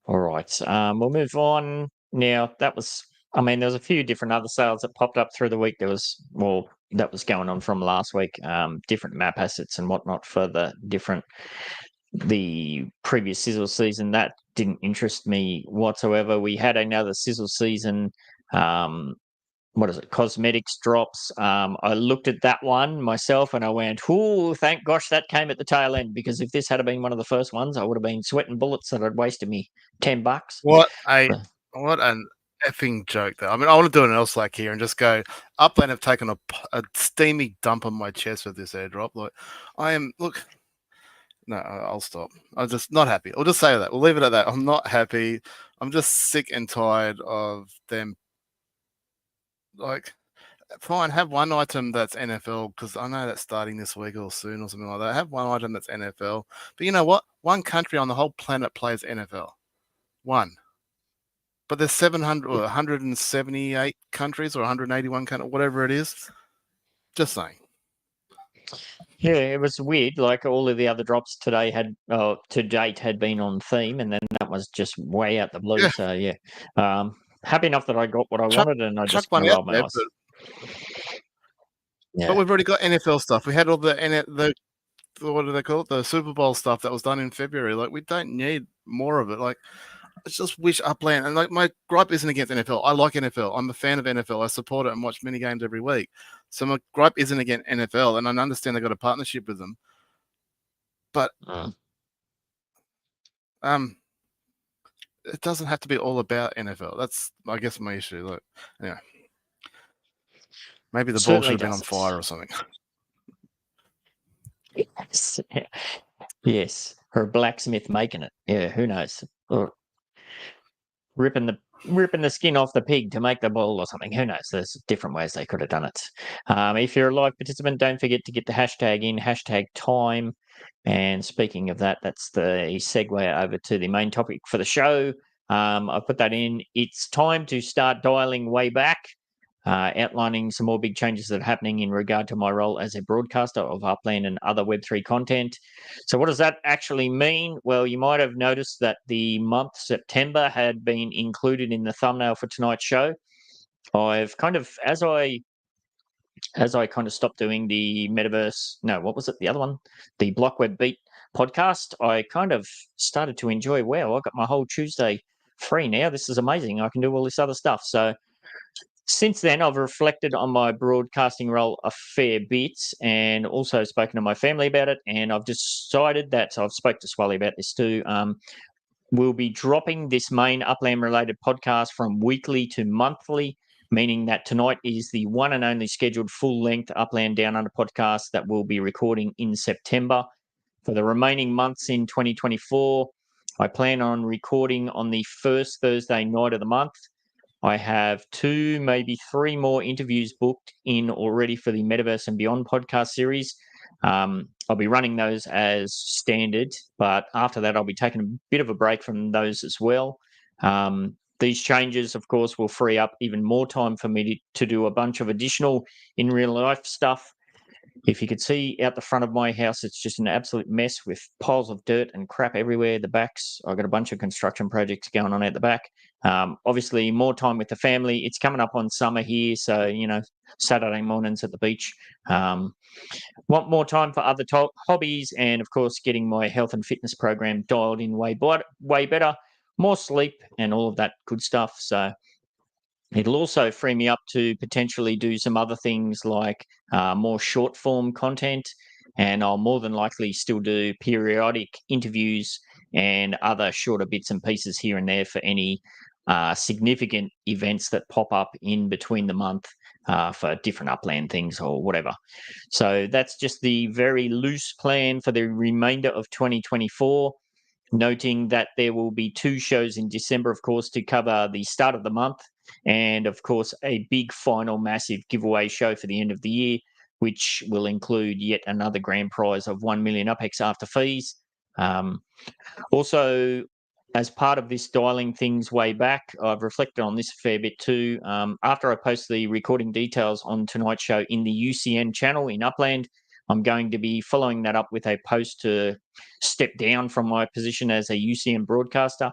All right. We'll move on now. There was a few different other sales that popped up through the week. That was going on from last week. Different map assets and whatnot for the previous sizzle season. That didn't interest me whatsoever. We had another sizzle season. Cosmetics drops. I looked at that one myself and I went, "Ooh, thank gosh that came at the tail end, because if this had been one of the first ones, I would have been sweating bullets that I'd wasted me $10." What an effing joke, though. I mean, I want to do an LSLAC here and just go, Upland have taken a steamy dump on my chest with this airdrop. Like, no, I'll stop. I'm just not happy. I'll just say that. We'll leave it at that. I'm not happy. I'm just sick and tired of them. Like, fine, have one item that's NFL, because I know that's starting this week or soon or something like that. Have one item that's NFL. But you know what? One country on the whole planet plays NFL. One. But there's 700 or 178 countries or 181 countries, whatever it is. Just saying. Yeah, it was weird. Like all of the other drops today to date had been on theme, and then that was just way out the blue. Yeah. So yeah, happy enough that I got what I wanted, and I just one out there. But we've already got NFL stuff. We had all the what do they call it? The Super Bowl stuff that was done in February. Like, we don't need more of it. Like, I just wish Upland, and like, my gripe isn't against NFL. I like NFL. I'm a fan of NFL. I support it and watch mini games every week. So my gripe isn't against NFL, and I understand they got a partnership with them. But it doesn't have to be all about NFL. That's, I guess, my issue. Like, anyway, maybe the ball should have been on fire or something. Yes, or a blacksmith making it. Yeah, who knows? Or ripping the skin off the pig to make the ball or something. Who knows? There's different ways they could have done it. If you're a live participant, don't forget to get the hashtag in, #time. And speaking of that, that's the segue over to the main topic for the show. I put that in. It's time to start dialing way back, outlining some more big changes that are happening in regard to my role as a broadcaster of Upland and other Web3 content. So what does that actually mean? Well, you might have noticed that the month September had been included in the thumbnail for tonight's show. I've kind of, as I kind of stopped doing the Metaverse, what was it? The other one, the Block Web Beat podcast, I kind of started to enjoy, wow, I got my whole Tuesday free now. This is amazing. I can do all this other stuff. So since then, I've reflected on my broadcasting role a fair bit and also spoken to my family about it. And I've decided that, I've spoke to Swally about this too, we'll be dropping this main Upland-related podcast from weekly to monthly, meaning that tonight is the one and only scheduled full-length Upland Down Under podcast that we'll be recording in September. For the remaining months in 2024, I plan on recording on the first Thursday night of the month. I have 2, maybe 3 more interviews booked in already for the Metaverse and Beyond podcast series. I'll be running those as standard, but after that, I'll be taking a bit of a break from those as well. These changes, of course, will free up even more time for me to do a bunch of additional in real life stuff. If you could see out the front of my house, it's just an absolute mess with piles of dirt and crap everywhere. The backs, I've got a bunch of construction projects going on at the back. Obviously, more time with the family. It's coming up on summer here, so, Saturday mornings at the beach. Want more time for other hobbies, and, of course, getting my health and fitness program dialed in way better, more sleep and all of that good stuff. So it'll also free me up to potentially do some other things like more short form content, and I'll more than likely still do periodic interviews and other shorter bits and pieces here and there for any significant events that pop up in between the month for different Upland things or whatever. So that's just the very loose plan for the remainder of 2024. Noting that there will be 2 shows in December, of course, to cover the start of the month, and of course a big final massive giveaway show for the end of the year, which will include yet another grand prize of 1 million UPEX after fees. Also, as part of this dialing things way back, I've reflected on this a fair bit too. After I post the recording details on tonight's show in the UCN channel in Upland, I'm going to be following that up with a post to step down from my position as a UCN broadcaster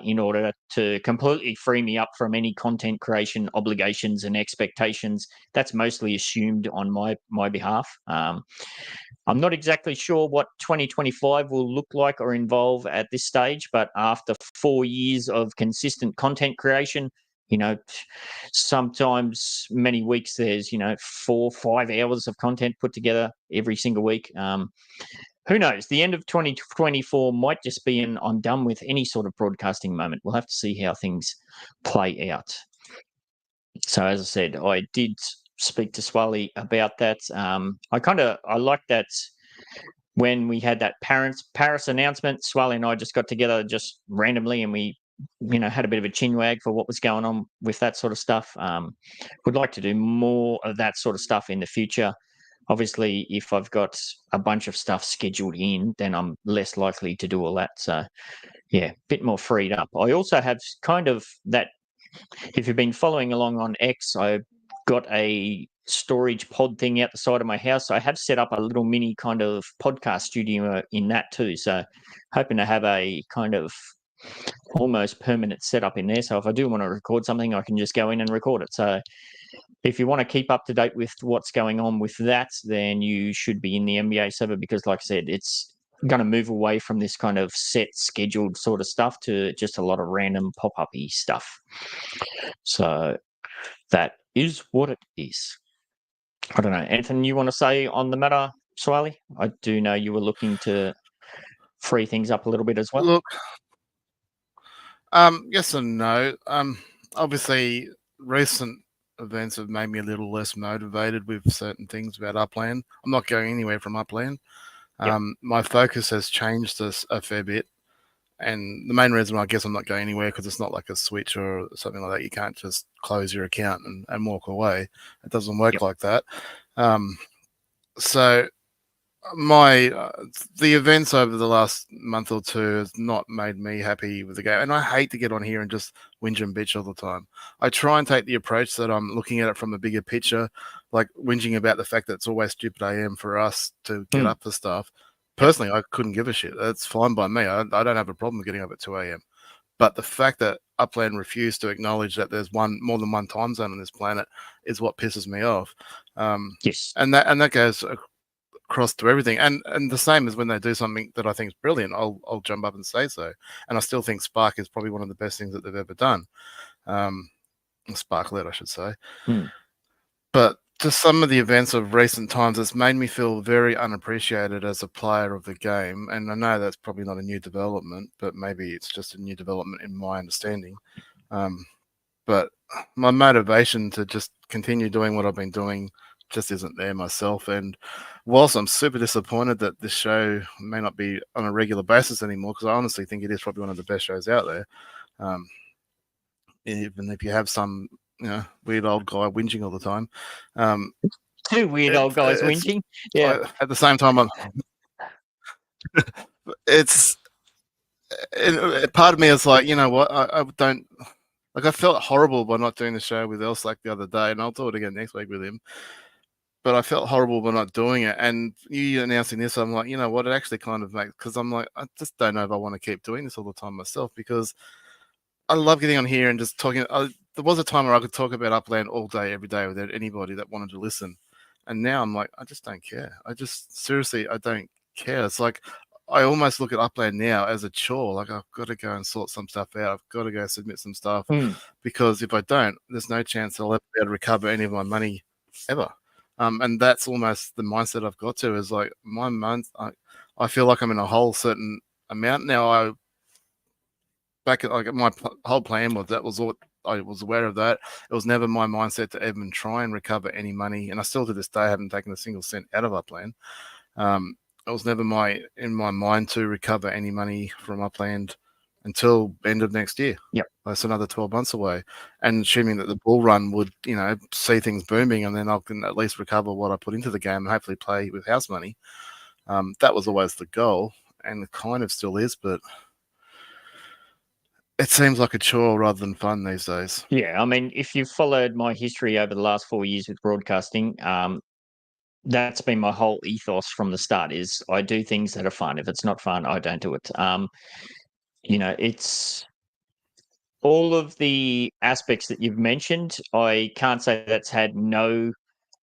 in order to completely free me up from any content creation obligations and expectations. That's mostly assumed on my behalf. I'm not exactly sure what 2025 will look like or involve at this stage, but after 4 years of consistent content creation, sometimes many weeks there's 4-5 hours of content put together every single week. Who knows? The end of 2024 might just be an I'm done with any sort of broadcasting moment. We'll have to see how things play out. So as I said, I did speak to Swally about that. I like that when we had that Paris announcement, Swally and I just got together just randomly, and we had a bit of a chin wag for what was going on with that sort of stuff. Would like to do more of that sort of stuff in the future. Obviously, if I've got a bunch of stuff scheduled in, then I'm less likely to do all that. So, yeah, a bit more freed up. I also have kind of that, if you've been following along on X, I've got a storage pod thing out the side of my house. So I have set up a little mini kind of podcast studio in that too. So hoping to have a kind of almost permanent setup in there. So if I do want to record something, I can just go in and record it. So if you want to keep up to date with what's going on with that, then you should be in the NBA server, because like I said, it's going to move away from this kind of set scheduled sort of stuff to just a lot of random pop-up-y stuff. So that is what it is. I don't know. Anything you want to say on the matter, Swiley? I do know you were looking to free things up a little bit as well. Look, yes and no. Obviously, recent events have made me a little less motivated with certain things about Upland. I'm not going anywhere from Upland. Yep. My focus has changed a fair bit. And the main reason I guess I'm not going anywhere, because it's not like a Switch or something like that. You can't just close your account and walk away. It doesn't work like that. So the events over the last month or two has not made me happy with the game. And I hate to get on here and just whinge and bitch all the time. I try and take the approach that I'm looking at it from a bigger picture, like whinging about the fact that it's always stupid AM for us to get up for stuff. Personally, I couldn't give a shit. That's fine by me. I don't have a problem with getting up at 2 a.m. But the fact that Upland refused to acknowledge that there's more than one time zone on this planet is what pisses me off. Yes. And that goes across to everything. And the same as when they do something that I think is brilliant, I'll jump up and say so. And I still think Spark is probably one of the best things that they've ever done. Sparklet, I should say. But just some of the events of recent times, it's made me feel very unappreciated as a player of the game. And I know that's probably not a new development, but maybe it's just a new development in my understanding. But my motivation to just continue doing what I've been doing, just isn't there myself. And whilst I'm super disappointed that this show may not be on a regular basis anymore, because I honestly think it is probably one of the best shows out there. Even if you have some, weird old guy whinging all the time. Two weird old guys whinging. Yeah. At the same time, part of me is like, you know what? I don't. Like, I felt horrible by not doing the show with Elslack the other day, and I'll do it again next week with him. But I felt horrible by not doing it. And you announcing this, I'm like, you know what? It actually kind of makes, because I'm like, I just don't know if I want to keep doing this all the time myself, because I love getting on here and just talking. There was a time where I could talk about Upland all day, every day without anybody that wanted to listen. And now I'm like, I just don't care. I don't care. It's like, I almost look at Upland now as a chore. Like, I've got to go and sort some stuff out. I've got to go submit some stuff, because if I don't, there's no chance I'll ever be able to recover any of my money ever. And that's almost the mindset I've got to, is like, my month, I feel like I'm in a whole certain amount now. My whole plan was, that was all, I was aware of that. It was never my mindset to even try and recover any money, and I still to this day haven't taken a single cent out of Upland. It was never in my mind to recover any money from Upland until end of next year. Yep. That's another 12 months away. And assuming that the bull run would, see things booming, and then I can at least recover what I put into the game and hopefully play with house money. That was always the goal, and it kind of still is, but it seems like a chore rather than fun these days. Yeah, I mean, if you've followed my history over the last 4 years with broadcasting, that's been my whole ethos from the start, is I do things that are fun. If it's not fun, I don't do it. It's all of the aspects that you've mentioned. I can't say that's had no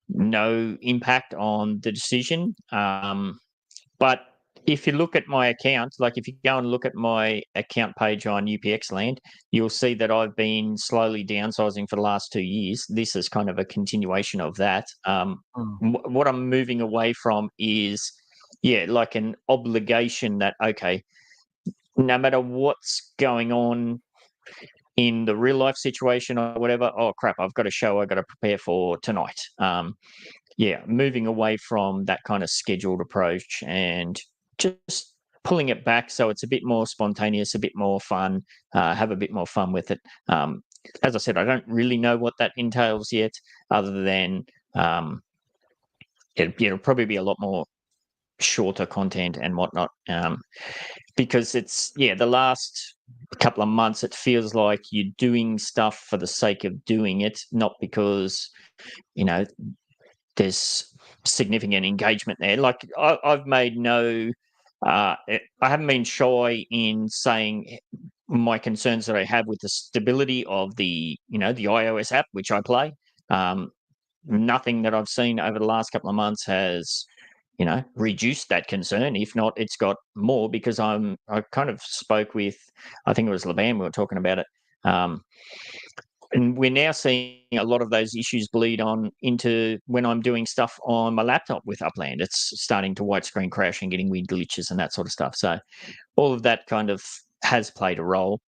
impact on the decision. But if you look at my account, like if you go and look at my account page on UPX Land, you'll see that I've been slowly downsizing for the last 2 years. This is kind of a continuation of that. What I'm moving away from is, like an obligation that, okay, no matter what's going on in the real life situation or whatever, oh crap, I've got a show I've got to prepare for tonight. Moving away from that kind of scheduled approach and just pulling it back so it's a bit more spontaneous, a bit more fun, have a bit more fun with it. As I said, I don't really know what that entails yet, other than it'll probably be a lot more shorter content and whatnot, because it's the last couple of months it feels like you're doing stuff for the sake of doing it, not because there's significant engagement there. Like, I've made I haven't been shy in saying my concerns that I have with the stability of the iOS app, which I play. Nothing that I've seen over the last couple of months has reduced that concern. If not, it's got more, because I kind of spoke with, I think it was Laban, we were talking about it. And we're now seeing a lot of those issues bleed on into when I'm doing stuff on my laptop with Upland. It's starting to white screen crash and getting weird glitches and that sort of stuff. So all of that kind of has played a role.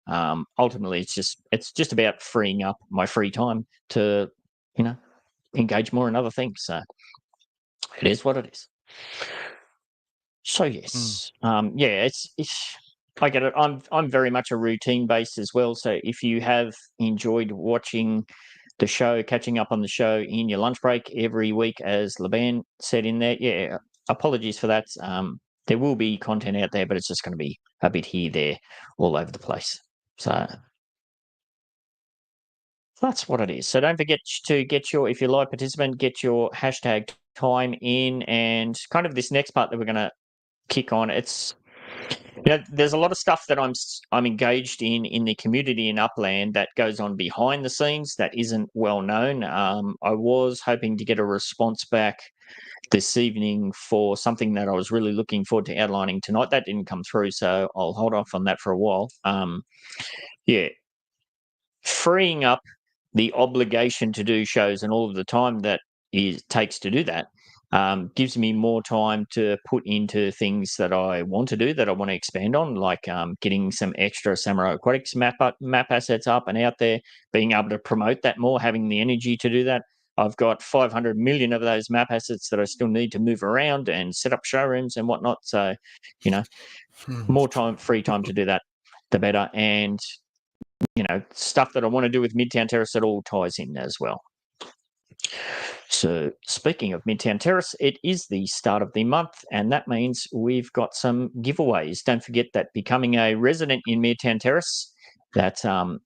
Ultimately, it's just about freeing up my free time to, engage more in other things. So it is what it is. So yes, it's I get it. I'm very much a routine based as well. So if you have enjoyed watching the show, catching up on the show in your lunch break every week, as Laban said in there, apologies for that. There will be content out there, but it's just going to be a bit here, there, all over the place. So that's what it is. So don't forget to if you're a live participant, get your hashtag time in, and kind of this next part that we're going to kick on. It's there's a lot of stuff that I'm engaged in the community in Upland that goes on behind the scenes that isn't well known. I was hoping to get a response back this evening for something that I was really looking forward to outlining tonight. That didn't come through, so I'll hold off on that for a while. Freeing up the obligation to do shows and all of the time that takes to do that gives me more time to put into things that I want to do, that I want to expand on, like getting some extra Samurai Aquatics map assets up and out there, being able to promote that more, having the energy to do that. I've got 500 million of those map assets that I still need to move around and set up showrooms and whatnot. So, more time, free time to do that, the better. And, stuff that I want to do with Midtown Terrace, that all ties in as well. So speaking of Midtown Terrace, it is the start of the month, and that means we've got some giveaways. Don't forget that becoming a resident in Midtown Terrace, that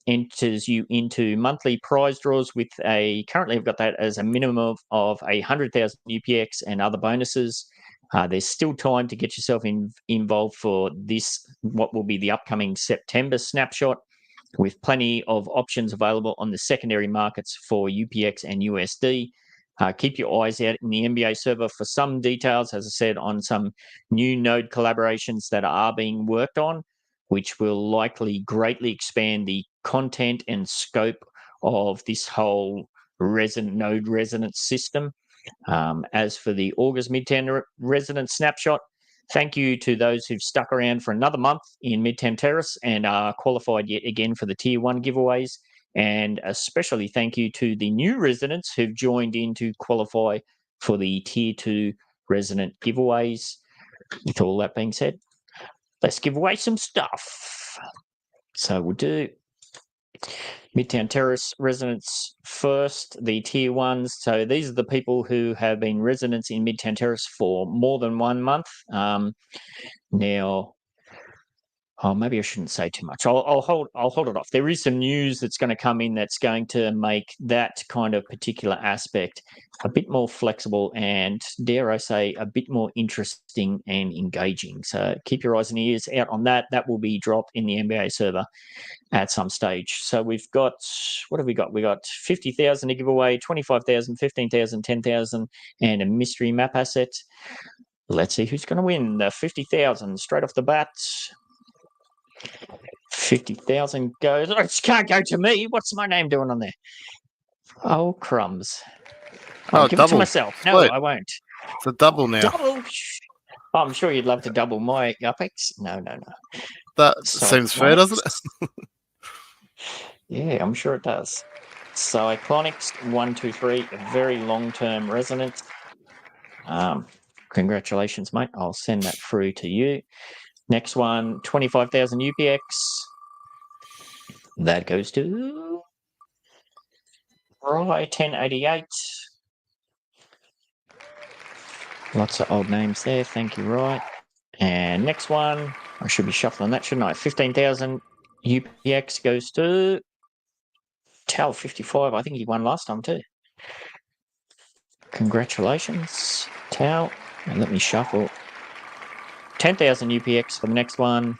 enters you into monthly prize draws with currently I've got that as a minimum of 100,000 UPX and other bonuses. There's still time to get yourself involved for this, what will be the upcoming September snapshot, with plenty of options available on the secondary markets for UPX and USD. Keep your eyes out in the NBA server for some details, as I said, on some new node collaborations that are being worked on, which will likely greatly expand the content and scope of this whole node resonance system. As for the August Midtown Resident Snapshot, thank you to those who've stuck around for another month in Midtown Terrace and are qualified yet again for the Tier 1 giveaways. And especially thank you to the new residents who've joined in to qualify for the Tier 2 resident giveaways. With all that being said, let's give away some stuff. So we'll do Midtown Terrace residents first, the Tier 1s. So these are the people who have been residents in Midtown Terrace for more than 1 month. Now, maybe I shouldn't say too much. I'll hold it off. There is some news that's going to come in that's going to make that kind of particular aspect a bit more flexible and, dare I say, a bit more interesting and engaging. So keep your eyes and ears out on that. That will be dropped in the NBA server at some stage. So we've got, what have we got? We got 50,000 to give away, 25,000, 15,000, 10,000, and a mystery map asset. Let's see who's going to win the 50,000 straight off the bat. 50,000 goes. Oh, it can't go to me. What's my name doing on there? Oh, crumbs. I'll give it to myself. No, I won't. It's a double now. Double. I'm sure you'd love to double my UPX. No. That seems fair, doesn't it? Yeah, I'm sure it does. Cyclonics 123, a very long-term resident. Congratulations, mate. I'll send that through to you. Next one, 25,000 UPX. That goes to Rye 1088. Lots of old names there. Thank you, Rye. And next one, I should be shuffling that, shouldn't I? 15,000 UPX goes to Tal 55. I think he won last time too. Congratulations, Tal. And let me shuffle. 10,000 UPX for the next one.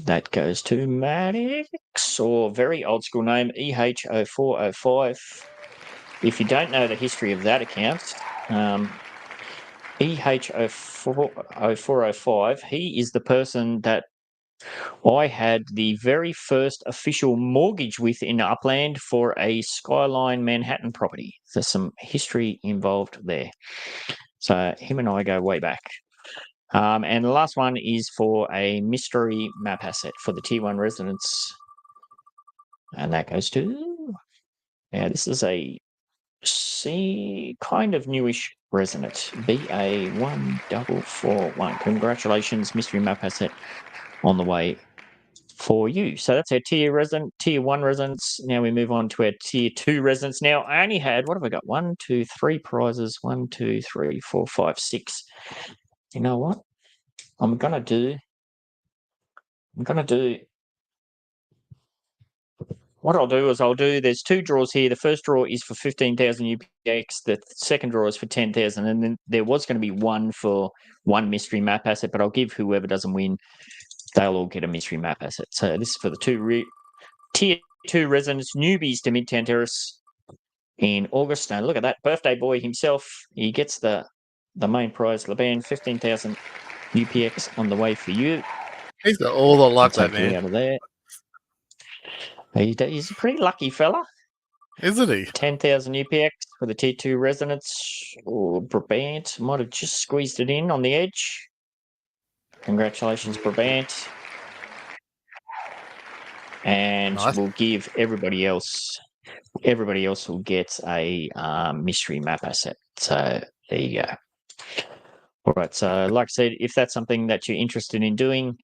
That goes to Maddox, or very old school name, EH0405. If you don't know the history of that account, EH0405, he is the person that I had the very first official mortgage with in Upland for a Skyline Manhattan property. There's some history involved there. So him and I go way back. And the last one is for a mystery map asset for the Tier 1 residents. And that goes to... Now, this is a kind of newish resident. BA1441. Congratulations, mystery map asset on the way for you. So that's our Tier 1 residents. Now we move on to our Tier 2 residents. Now, I only had, what have I got? 1, 2, 3 prizes. 1, 2, 3, 4, 5, 6. You know what? I'm gonna do what I'll do is there's 2 draws here. The first draw is for 15,000 UPX. The second draw is for 10,000. And then there was going to be one for one mystery map asset, but I'll give whoever doesn't win, they'll all get a mystery map asset. So this is for the Tier 2 residents, newbies to Midtown Terrace in August. Now look at that, birthday boy himself. He gets the main prize, Laban, 15,000 UPX on the way for you. He's got all the luck, that man. Out of there. He's a pretty lucky fella. Isn't he? 10,000 UPX for the Tier 2 residents. Oh, Brabant might have just squeezed it in on the edge. Congratulations, Brabant. And nice. We'll give everybody else everybody else will get a mystery map asset. So there you go. All right. So, like I said, if that's something that you're interested in doing,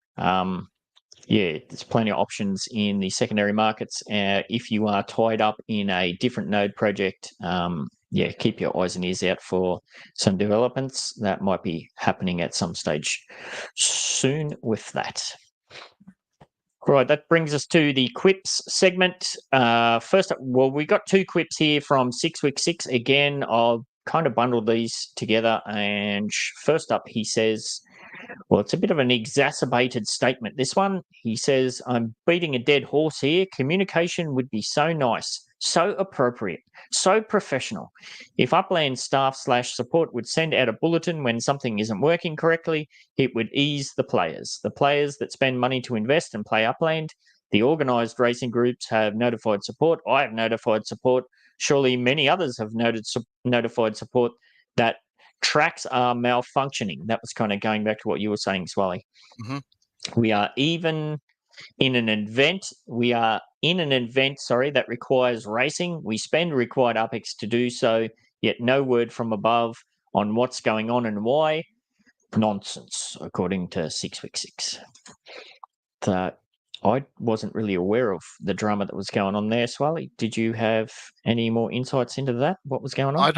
yeah, there's plenty of options in the secondary markets. If you are tied up in a different node project, yeah, keep your eyes and ears out for some developments that might be happening at some stage soon with that. All right, that brings us to the QIPS segment. First up, well, we got 2 QIPS here from 6 Week 6. Again, I'll kind of bundle these together. And first up, he says, well, it's a bit of an exacerbated statement. This one, he says, I'm beating a dead horse here. Communication would be so nice, so appropriate, so professional. If Upland staff / support would send out a bulletin when something isn't working correctly, it would ease the players that spend money to invest and play Upland. The organised racing groups have notified support. I have notified support. Surely many others have notified support that tracks are malfunctioning. That was kind of going back to what you were saying, Swally. Mm-hmm. We are even in an event. We are in an event, that requires racing. We spend required UPEX to do so, yet no word from above on what's going on and why. Nonsense, according to 6 Week 6. So I wasn't really aware of the drama that was going on there, Swally. Did you have any more insights into that? What was going on?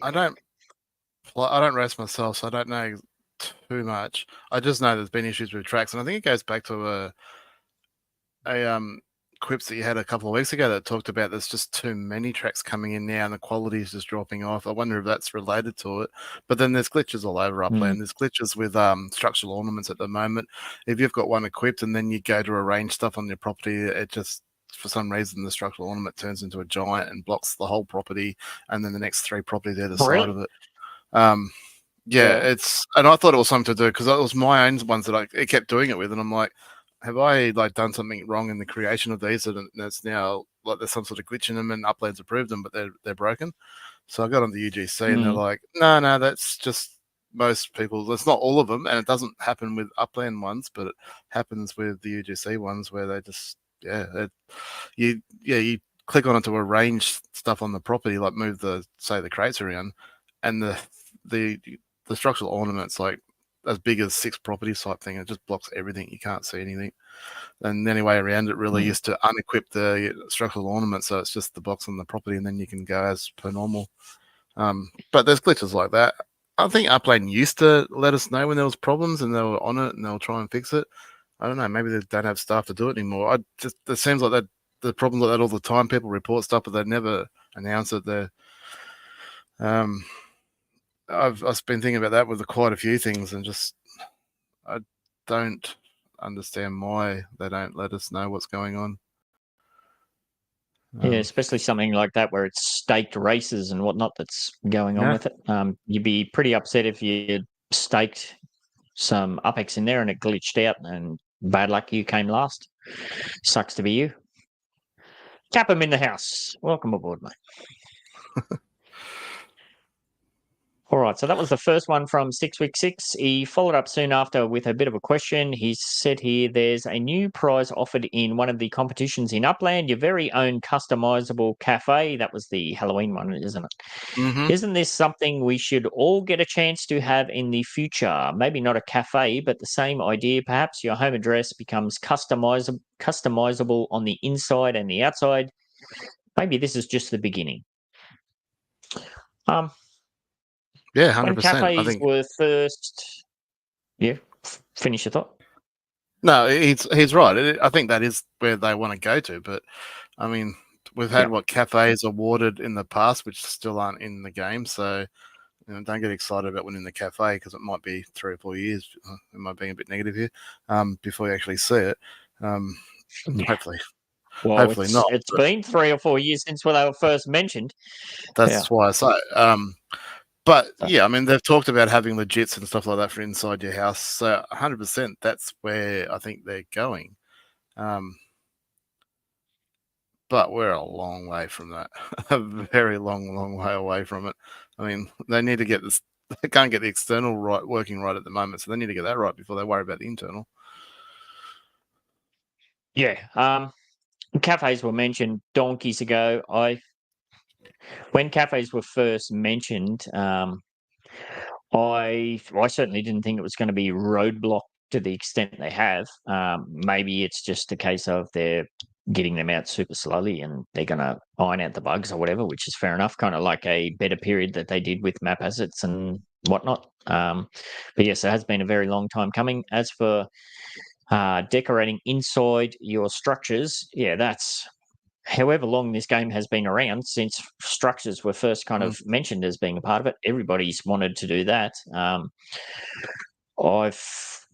I don't race myself, so I don't know too much. I just know there's been issues with tracks, and I think it goes back to a quips that you had a couple of weeks ago that talked about there's just too many tracks coming in now and the quality is just dropping off. I wonder if that's related to it. But then there's glitches all over Upland. There's glitches with structural ornaments at the moment. If you've got one equipped and then you go to arrange stuff on your property, it just, for some reason, the structural ornament turns into a giant and blocks the whole property, and then the next 3 properties either side of it. Yeah, it's, and I thought it was something to do because it was my own ones that it kept doing it with, and I'm like, have I done something wrong in the creation of these? And it's now like there's some sort of glitch in them, and Upland's approved them, but they're broken. So I got on the UGC, and they're like, no, that's just most people. It's not all of them, and it doesn't happen with Upland ones, but it happens with the UGC ones where they just you click on it to arrange stuff on the property, like move the crates around, and the structural ornaments as big as 6 properties type thing. It just blocks everything. You can't see anything. And the only way around it really is to unequip the structural ornament, so it's just the box on the property, and then you can go as per normal. But there's glitches like that. I think Upland used to let us know when there was problems, and they were on it, and they'll try and fix it. I don't know. Maybe they don't have staff to do it anymore. It seems like that the problems like that all the time. People report stuff, but they never announce it. I've been thinking about that with quite a few things, and just I don't understand why they don't let us know what's going on. Yeah, especially something like that where it's staked races and whatnot that's going on with it. You'd be pretty upset if you staked some UPEX in there and it glitched out, and bad luck, you came last. Sucks to be you. Cap'em in the house. Welcome aboard, mate. All right, so that was the first one from 6 Week 6. He followed up soon after with a bit of a question. He said here, there's a new prize offered in one of the competitions in Upland, your very own customizable cafe. That was the Halloween one, isn't it? Mm-hmm. Isn't this something we should all get a chance to have in the future? Maybe not a cafe, but the same idea. Perhaps your home address becomes customizable on the inside and the outside. Maybe this is just the beginning. Yeah, 100%. When cafes were first, finish your thought. No, he's right. I think that is where they want to go to. But I mean, we've had cafes awarded in the past, which still aren't in the game. So don't get excited about winning the cafe because it might be 3 or 4 years. Am I being a bit negative here? Before you actually see it, hopefully. Well, hopefully not. It's been 3 or 4 years since when they were first mentioned. That's why I say. But yeah, I mean, they've talked about having legits and stuff like that for inside your house. So 100%, that's where I think they're going. But we're a long way from that. A very long way away from it. I mean, they need to get this. They can't get the external working right at the moment, so they need to get that right before they worry about the internal. Yeah. cafes were mentioned donkeys ago. When cafes were first mentioned, I certainly didn't think it was going to be roadblocked to the extent they have. Maybe it's just a case of they're getting them out super slowly and they're going to iron out the bugs or whatever, which is fair enough. Kind of like a better period that they did with map assets and whatnot. But yes, it has been a very long time coming. As for decorating inside your structures, yeah, that's however long this game has been around, since structures were first kind of mentioned as being a part of it. Everybody's wanted to do that.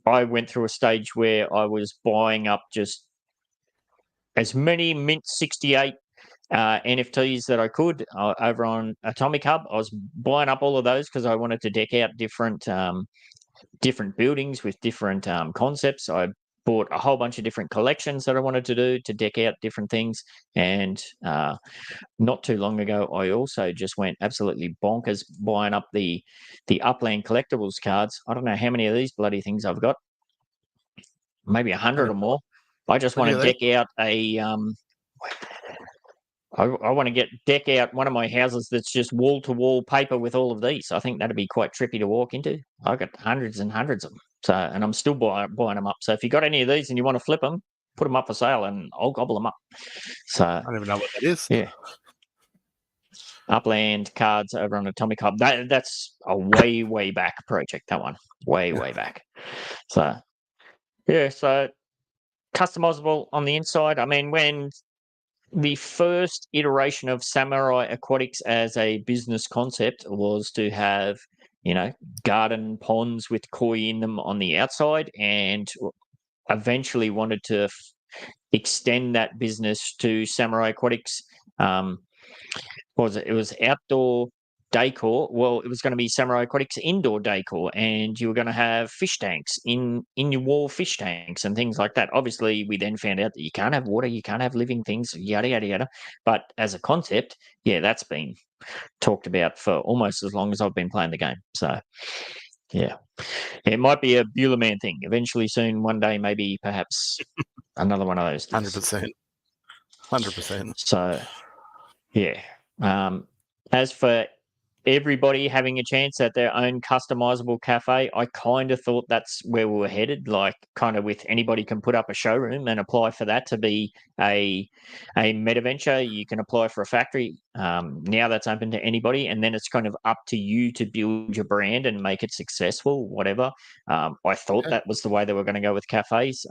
I went through a stage where I was buying up just as many Mint 68 NFTs that I could over on Atomic Hub. I was buying up all of those because I wanted to deck out different buildings with different concepts. I bought a whole bunch of different collections that I wanted to do to deck out different things. And not too long ago, I also just went absolutely bonkers buying up the Upland collectibles cards. I don't know how many of these bloody things I've got, maybe 100 or more. I just want to deck out I want to deck out one of my houses that's just wall to wall paper with all of these. I think that'd be quite trippy to walk into. I've got hundreds and hundreds of them. So, and I'm still buying them up. So if you got any of these and you want to flip them, put them up for sale and I'll gobble them up. So I don't even know what that is. Yeah. Upland cards over on Atomic Hub. That's a way back project, that one. Way back. So yeah, so customizable on the inside. I mean, when the first iteration of Samurai Aquatics as a business concept was to have, garden ponds with koi in them on the outside, and eventually wanted to extend that business to Samurai Aquatics. What was it? It was outdoor decor. Well, it was going to be Samurai Aquatics indoor decor, and you were going to have fish tanks in your wall, fish tanks and things like that. Obviously, we then found out that you can't have water, you can't have living things, yada yada yada. But as a concept, yeah, that's been talked about for almost as long as I've been playing the game. So yeah, it might be a Bueller Man thing. Eventually, soon, one day, maybe, perhaps another one of those. 100%. 100%. So yeah. As for everybody having a chance at their own customizable cafe, I kind of thought that's where we were headed. Like, kind of with anybody can put up a showroom and apply for that to be a meta venture. You can apply for a factory. Now that's open to anybody, and then it's kind of up to you to build your brand and make it successful. Whatever. I thought that was the way they were going to go with cafes.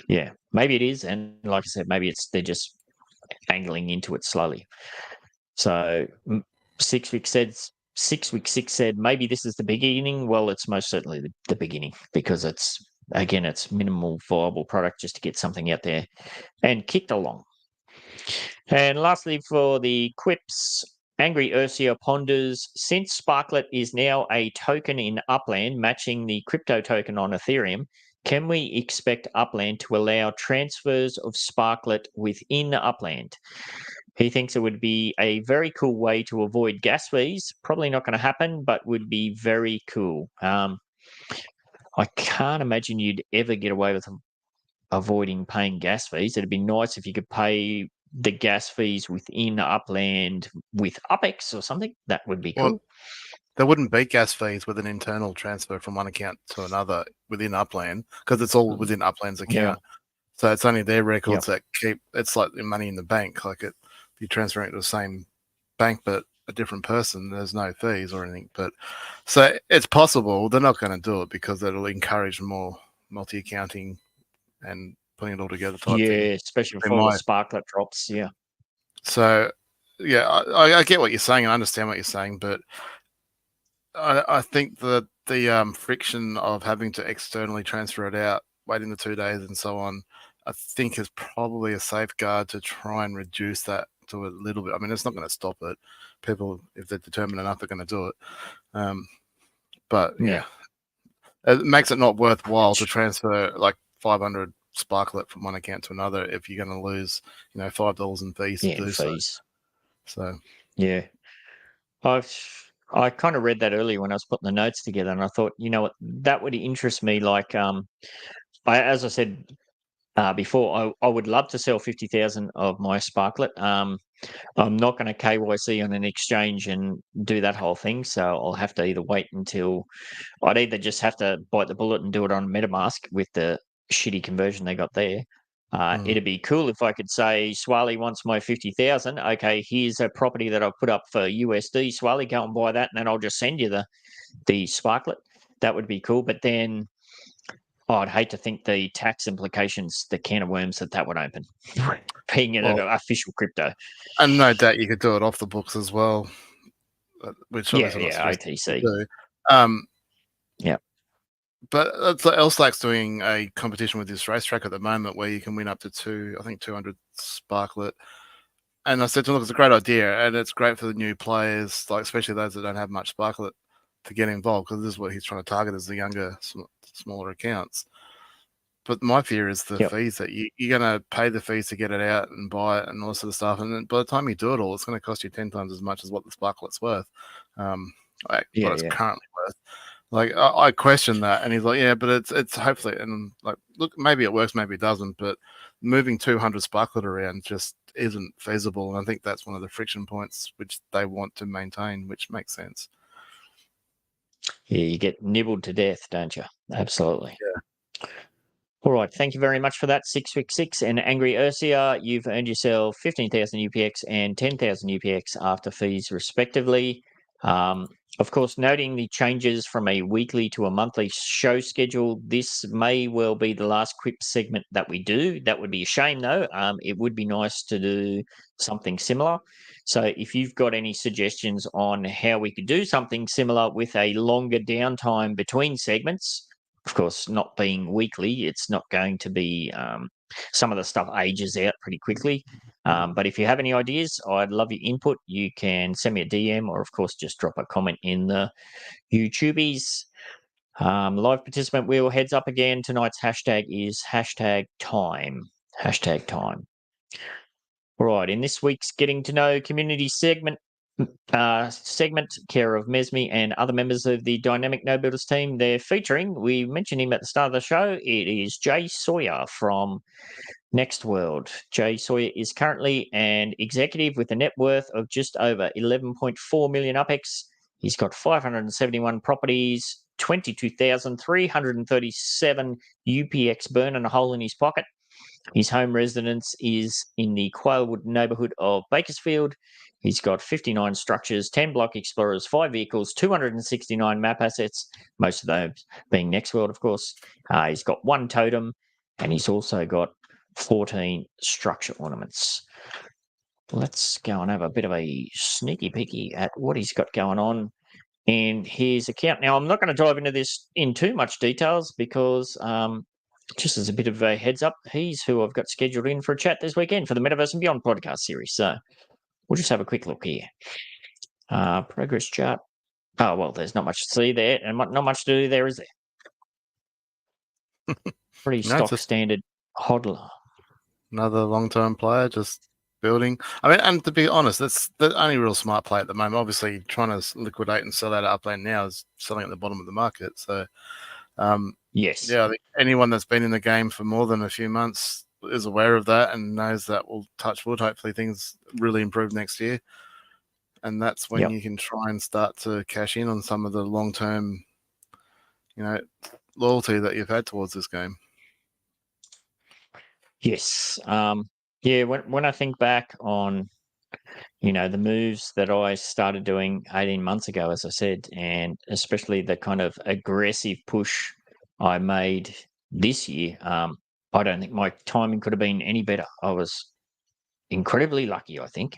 Yeah, maybe it is, and like I said, maybe they're just angling into it slowly. So 6 weeks said maybe this is the beginning. Well, it's most certainly the beginning, because it's minimal viable product just to get something out there and kicked along. And lastly, for the QIPS, Angry Ursia ponders, since Sparklet is now a token in Upland matching the crypto token on Ethereum, can we expect Upland to allow transfers of Sparklet within Upland? He thinks it would be a very cool way to avoid gas fees. Probably not going to happen, but would be very cool. I can't imagine you'd ever get away with avoiding paying gas fees. It'd be nice if you could pay the gas fees within Upland with UPEX or something. That would be cool. There wouldn't be gas fees with an internal transfer from one account to another within Upland, because it's all within Upland's account. Yeah. So it's only their records that keep. It's like the money in the bank. Like you're transferring it to the same bank, but a different person. There's no fees or anything. But so it's possible. They're not going to do it because it'll encourage more multi-accounting and putting it all together type thing. Especially before the Sparklet drops. Yeah. So yeah, I get what you're saying and I understand what you're saying, but I think that the friction of having to externally transfer it out, waiting the 2 days and so on, I think is probably a safeguard to try and reduce that to a little bit. I mean, it's not going to stop it. People, if they're determined enough, are going to do it. But yeah, it makes it not worthwhile to transfer like 500 Sparklet from one account to another if you're going to lose, $5 in fees to do fees. So yeah, I kind of read that earlier when I was putting the notes together, and I thought, what, that would interest me. Like, as I said, before. I would love to sell 50,000 of my Sparklet. I'm not going to KYC on an exchange and do that whole thing, so I'll have to either wait until I'd either just have to bite the bullet and do it on MetaMask with the shitty conversion they got there. It'd be cool if I could say, Swally wants my 50,000. Okay, here's a property that I've put up for USD. Swally, go and buy that, and then I'll just send you the Sparklet. That would be cool. But then I'd hate to think the tax implications, the can of worms that would open, being in an official crypto. And no doubt you could do it off the books as well, which obviously OTC. Yeah. But LSLAC's doing a competition with this racetrack at the moment where you can win up to 200 Sparklet. And I said to him, look, it's a great idea, and it's great for the new players, like especially those that don't have much Sparklet, to get involved, because this is what he's trying to target is the younger, smaller accounts. But my fear is the fees that you're going to pay the fees to get it out and buy it and all this sort of stuff. And then by the time you do it all, it's going to cost you 10 times as much as what the Sparklet's worth, what it's currently worth. Like, I question that. And he's like, yeah, but it's hopefully, and like, look, maybe it works, maybe it doesn't, but moving 200 Sparklet around just isn't feasible. And I think that's one of the friction points which they want to maintain, which makes sense. Yeah, you get nibbled to death, don't you? Absolutely. Yeah. All right. Thank you very much for that, 666. And Angry Ursia, you've earned yourself 15,000 UPX and 10,000 UPX after fees, respectively. Of course, noting the changes from a weekly to a monthly show schedule, this may well be the last QIPS segment that we do. That would be a shame, though. It would be nice to do something similar. So if you've got any suggestions on how we could do something similar with a longer downtime between segments, of course, not being weekly, it's not going to be some of the stuff ages out pretty quickly. But if you have any ideas, I'd love your input. You can send me a DM or, of course, just drop a comment in the YouTubies. Live participant wheel heads up again. Tonight's hashtag is #time. #time. All right. In this week's Getting to Know community segment, care of Mesme and other members of the Dynamic No Builders team, they're featuring, we mentioned him at the start of the show, it is Jay Sawyer from Next World. Jay Sawyer is currently an executive with a net worth of just over 11.4 million UPX. He's got 571 properties, 22,337 UPX burning a hole in his pocket. His home residence is in the Quailwood neighbourhood of Bakersfield. He's got 59 structures, 10 block explorers, 5 vehicles, 269 map assets, most of those being Next World, of course. He's got 1 totem, and he's also got 14 structure ornaments. Let's go and have a bit of a sneaky peeky at what he's got going on in his account. Now, I'm not going to dive into this in too much details because just as a bit of a heads up, he's who I've got scheduled in for a chat this weekend for the Metaverse and Beyond podcast series. So we'll just have a quick look here. Progress chart. Oh, well, there's not much to see there and not much to do there, is there? Pretty standard hodler. Another long-term player, just building. I mean, and to be honest, that's the only real smart play at the moment. Obviously, trying to liquidate and sell out of Upland now is selling at the bottom of the market. So, yes. Yeah, I think anyone that's been in the game for more than a few months is aware of that and knows that will touch wood. Hopefully things really improve next year. And that's when you can try and start to cash in on some of the long-term, loyalty that you've had towards this game. Yes. When I think back on, the moves that I started doing 18 months ago, as I said, and especially the kind of aggressive push I made this year, I don't think my timing could have been any better. I was incredibly lucky, I think.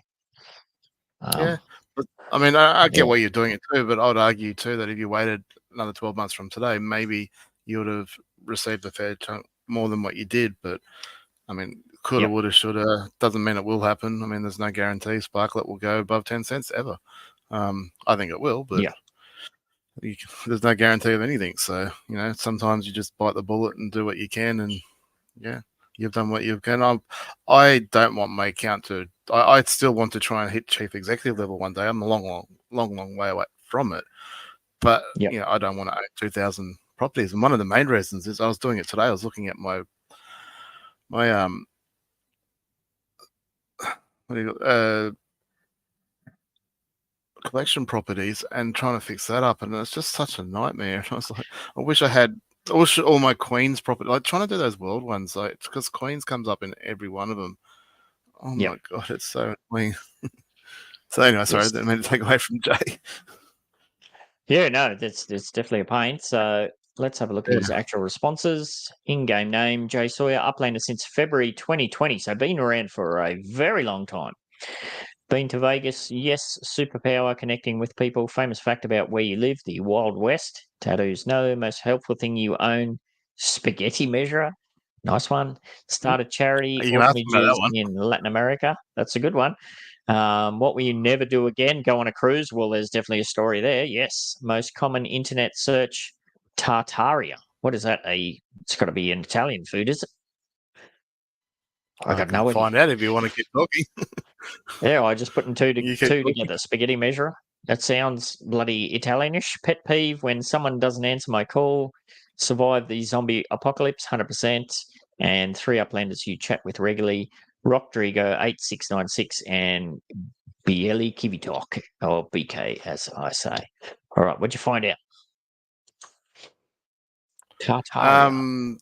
Yeah. But, I mean, I get why you're doing it too, but I'd argue too that if you waited another 12 months from today, maybe you would have received a fair chunk more than what you did. But, I mean, coulda, woulda, shoulda, doesn't mean it will happen. I mean, there's no guarantee Sparklet will go above 10 cents ever. I think it will, but there's no guarantee of anything. So, sometimes you just bite the bullet and do what you can. And, you've done what you can. I don't want my account to – I still want to try and hit chief executive level one day. I'm a long way away from it. But, I don't want to own 2,000 properties. And one of the main reasons is I was doing it today. I was looking at my what do you collection properties and trying to fix that up, and it's just such a nightmare. And I was like, I wish all my Queens property, like trying to do those world ones, like because Queens comes up in every one of them. Oh my god, it's so annoying. So anyway, sorry, I didn't mean to take away from Jay. Yeah, no, it's definitely a pain. So let's have a look at his actual responses. In-game name, Jay Sawyer, Uplander since February 2020. So been around for a very long time. Been to Vegas, yes. Superpower, connecting with people. Famous fact about where you live, the Wild West. Tattoos, no. Most helpful thing you own, spaghetti measurer. Nice one. Started charity You can ask him about that orphanages one. in Latin America. That's a good one. What will you never do again? Go on a cruise? Well, there's definitely a story there. Yes. Most common internet search, tartaria. What is that? It's got to be an Italian food, is it? I got no idea. Find out if you want to keep talking. Yeah, I just put two together. Spaghetti measurer. That sounds bloody Italianish. Pet peeve when someone doesn't answer my call. Survive the zombie apocalypse, 100%. And 3 Uplanders you chat with regularly. Rockdrigo 8696 and Bieli Kivitok, or BK as I say. All right, what'd you find out? Tartaria.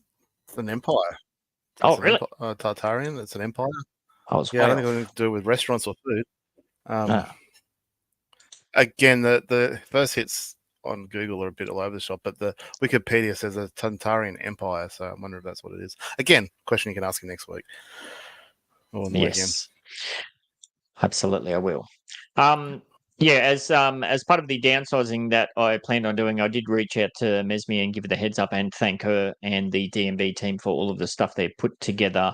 It's an empire. Really? Tartarian. It's an empire. I don't think it's anything to do with restaurants or food. No. Again, the first hits on Google are a bit all over the shop, but the Wikipedia says a Tartarian empire, so I wonder if that's what it is. Again, question you can ask him next week. Or yes. Absolutely, I will. Yeah, as part of the downsizing that I planned on doing, I did reach out to Mesme and give her the heads up and thank her and the DMV team for all of the stuff they put together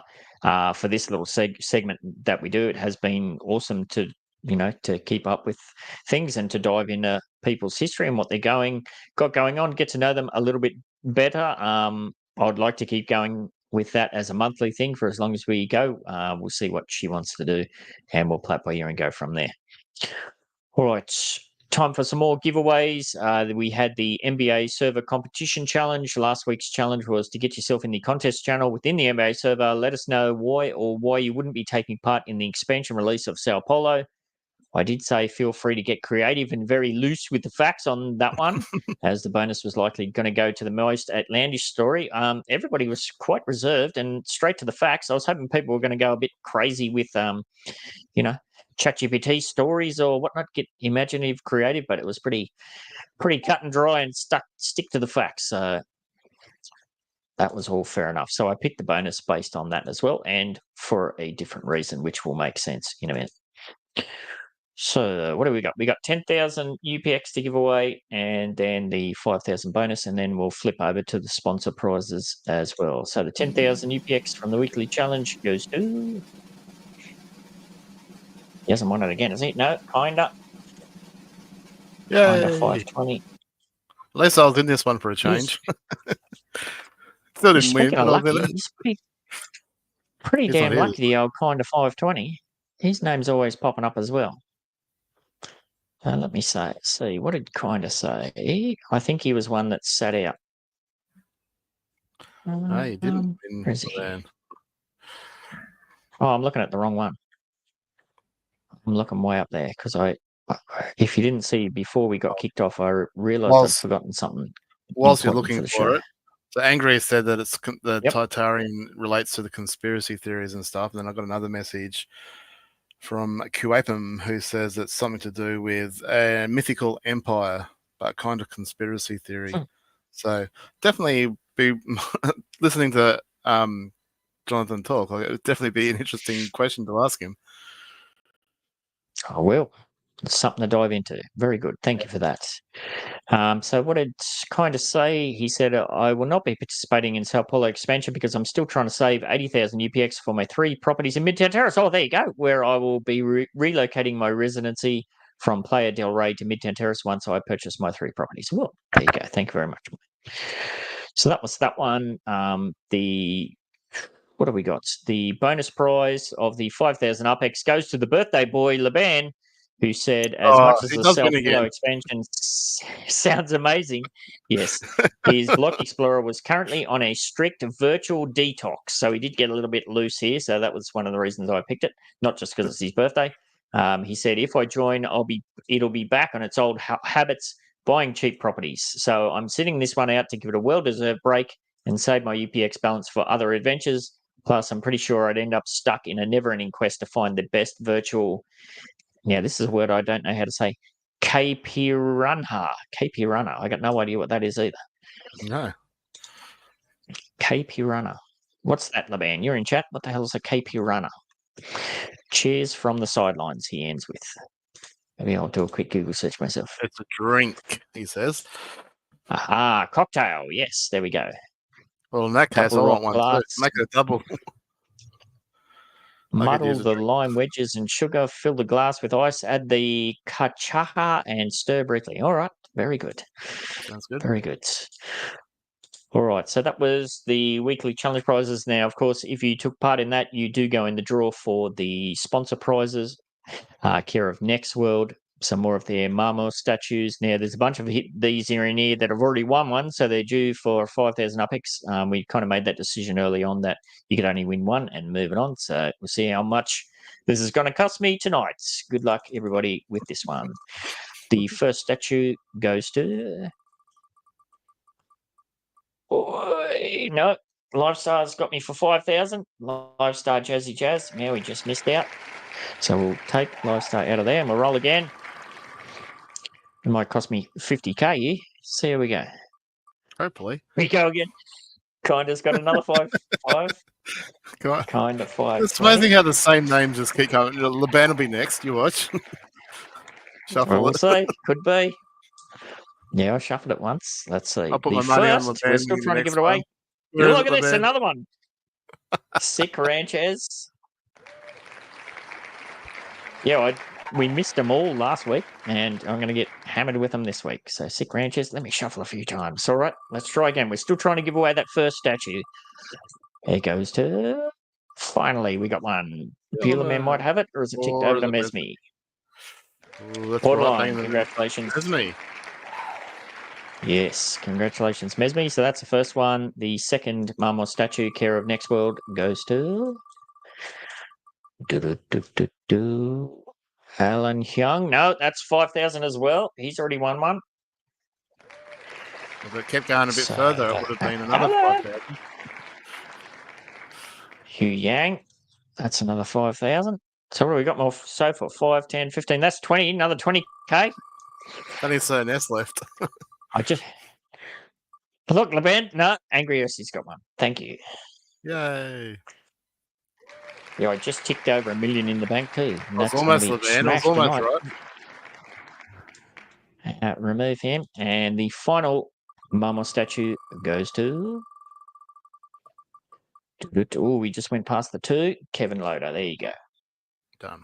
for this little segment that we do. It has been awesome to keep up with things and to dive into people's history and what they're got going on, get to know them a little bit better. I'd like to keep going with that as a monthly thing for as long as we go. We'll see what she wants to do and we'll play it by ear and go from there. All right, time for some more giveaways. We had the NBA server competition challenge. Last week's challenge was to get yourself in the contest channel within the NBA server. Let us know why you wouldn't be taking part in the expansion release of Sao Paulo. I did say feel free to get creative and very loose with the facts on that one, as the bonus was likely going to go to the most outlandish story. Everybody was quite reserved and straight to the facts. I was hoping people were going to go a bit crazy with, ChatGPT stories or whatnot, get imaginative, creative, but it was pretty cut and dry and stick to the facts. So that was all fair enough. So I picked the bonus based on that as well, and for a different reason, which will make sense in a minute. So what do we got? We got 10,000 UPX to give away, and then the 5,000 bonus, and then we'll flip over to the sponsor prizes as well. So the 10,000 UPX from the weekly challenge goes to... He hasn't won it again, has he? No, kinda. Yeah. 520. At least I was in this one for a change. Still didn't win. He's pretty damn lucky, the old kinda 520. His name's always popping up as well. Let me see. What did kinda say? I think he was one that sat out. No, he didn't win. Where is he? Oh, I'm looking at the wrong one. I'm looking way up there because if you didn't see before we got kicked off, I realised I'd forgotten something. Whilst you're looking for it, so Angry said that it's the Tartarian relates to the conspiracy theories and stuff. And then I got another message from QIPS who says it's something to do with a mythical empire, but kind of conspiracy theory. So definitely be listening to Jonathan talk. It would definitely be an interesting question to ask him. I will. It's something to dive into. Very good. Thank you for that. So what did kind of say? He said, I will not be participating in Sao Paulo expansion because I'm still trying to save 80,000 UPX for my 3 properties in Midtown Terrace. Oh, there you go. Where I will be relocating my residency from Playa del Rey to Midtown Terrace once I purchase my 3 properties. Well, there you go. Thank you very much. So that was that one. What have we got? The bonus prize of the 5,000 UPX goes to the birthday boy, Laban, who said, as much as he the does win self-pillow again. expansion sounds amazing, yes, his Block Explorer was currently on a strict virtual detox. So he did get a little bit loose here. So that was one of the reasons I picked it, not just because it's his birthday. He said, if I join, it'll be back on its old habits, buying cheap properties. So I'm sitting this one out to give it a well-deserved break and save my UPX balance for other adventures. Plus, I'm pretty sure I'd end up stuck in a never-ending quest to find the best virtual. Now, this is a word I don't know how to say. K-Piranha. K-Piranha. I got no idea what that is either. No. K-Piranha. What's that, Laban? You're in chat. What the hell is a K-Piranha? Cheers from the sidelines, he ends with. Maybe I'll do a quick Google search myself. It's a drink, he says. Aha, cocktail. Yes, there we go. Well, in that case, I Double want rock one glass. too. Make it a double. Muddle the lime wedges and sugar, fill the glass with ice, add the cachaça and stir briefly. All right, very good. Sounds good. Very good. All right, so that was the weekly challenge prizes. Now, of course, if you took part in that, you do go in the draw for the sponsor prizes, care of Next World, some more of their Marmor statues. Now, there's a bunch of these here and here that have already won one, so they're due for 5,000 UPX. We kind of made that decision early on that you could only win one and move it on. So we'll see how much this is going to cost me tonight. Good luck, everybody, with this one. The first statue goes to... No, Lifestar's got me for 5,000. Lifestar Jazzy Jazz. Now we just missed out. So we'll take Lifestar out of there and we'll roll again. It might cost me 50k here. See how we go. Hopefully. We go again. Kinda's got another 5. Kind of 5. It's amazing how the same names just keep coming. Laban will be next. You watch. Shuffle We'll it. see. Could be. Yeah, I shuffled it once. Let's see. I'll put The my money on first, Laban. we're still trying to give it away. Look at this, another one. Sick Ranches. Yeah, we missed them all last week, and I'm going to get hammered with them this week. So, Sick Ranches, let me shuffle a few times. All right, let's try again. We're still trying to give away that first statue. There goes to... Finally, we got one. Bueller Man might have it, or is it ticked over to Mesme? Borderline, congratulations. Mesme. Yes, congratulations, Mesme. So that's the first one. The second Marmor statue, care of Next World, goes to... Alan Hyung. No, that's 5,000 as well. He's already won one. If it kept going a bit further, it would have been another 5,000. Hugh Yang. That's another 5,000. So what have we got more so for? 5, 10, 15. That's 20. Another 20k. Only CNS left. I just... Look, Laban. No, Angry Ursie's got one. Thank you. Yay. Yeah, I just ticked over $1 million in the bank too. I was almost Laban. I was almost right. Remove him. And the final Marmor statue goes to... Oh, we just went past the 2. Kevin Loader. There you go. Done.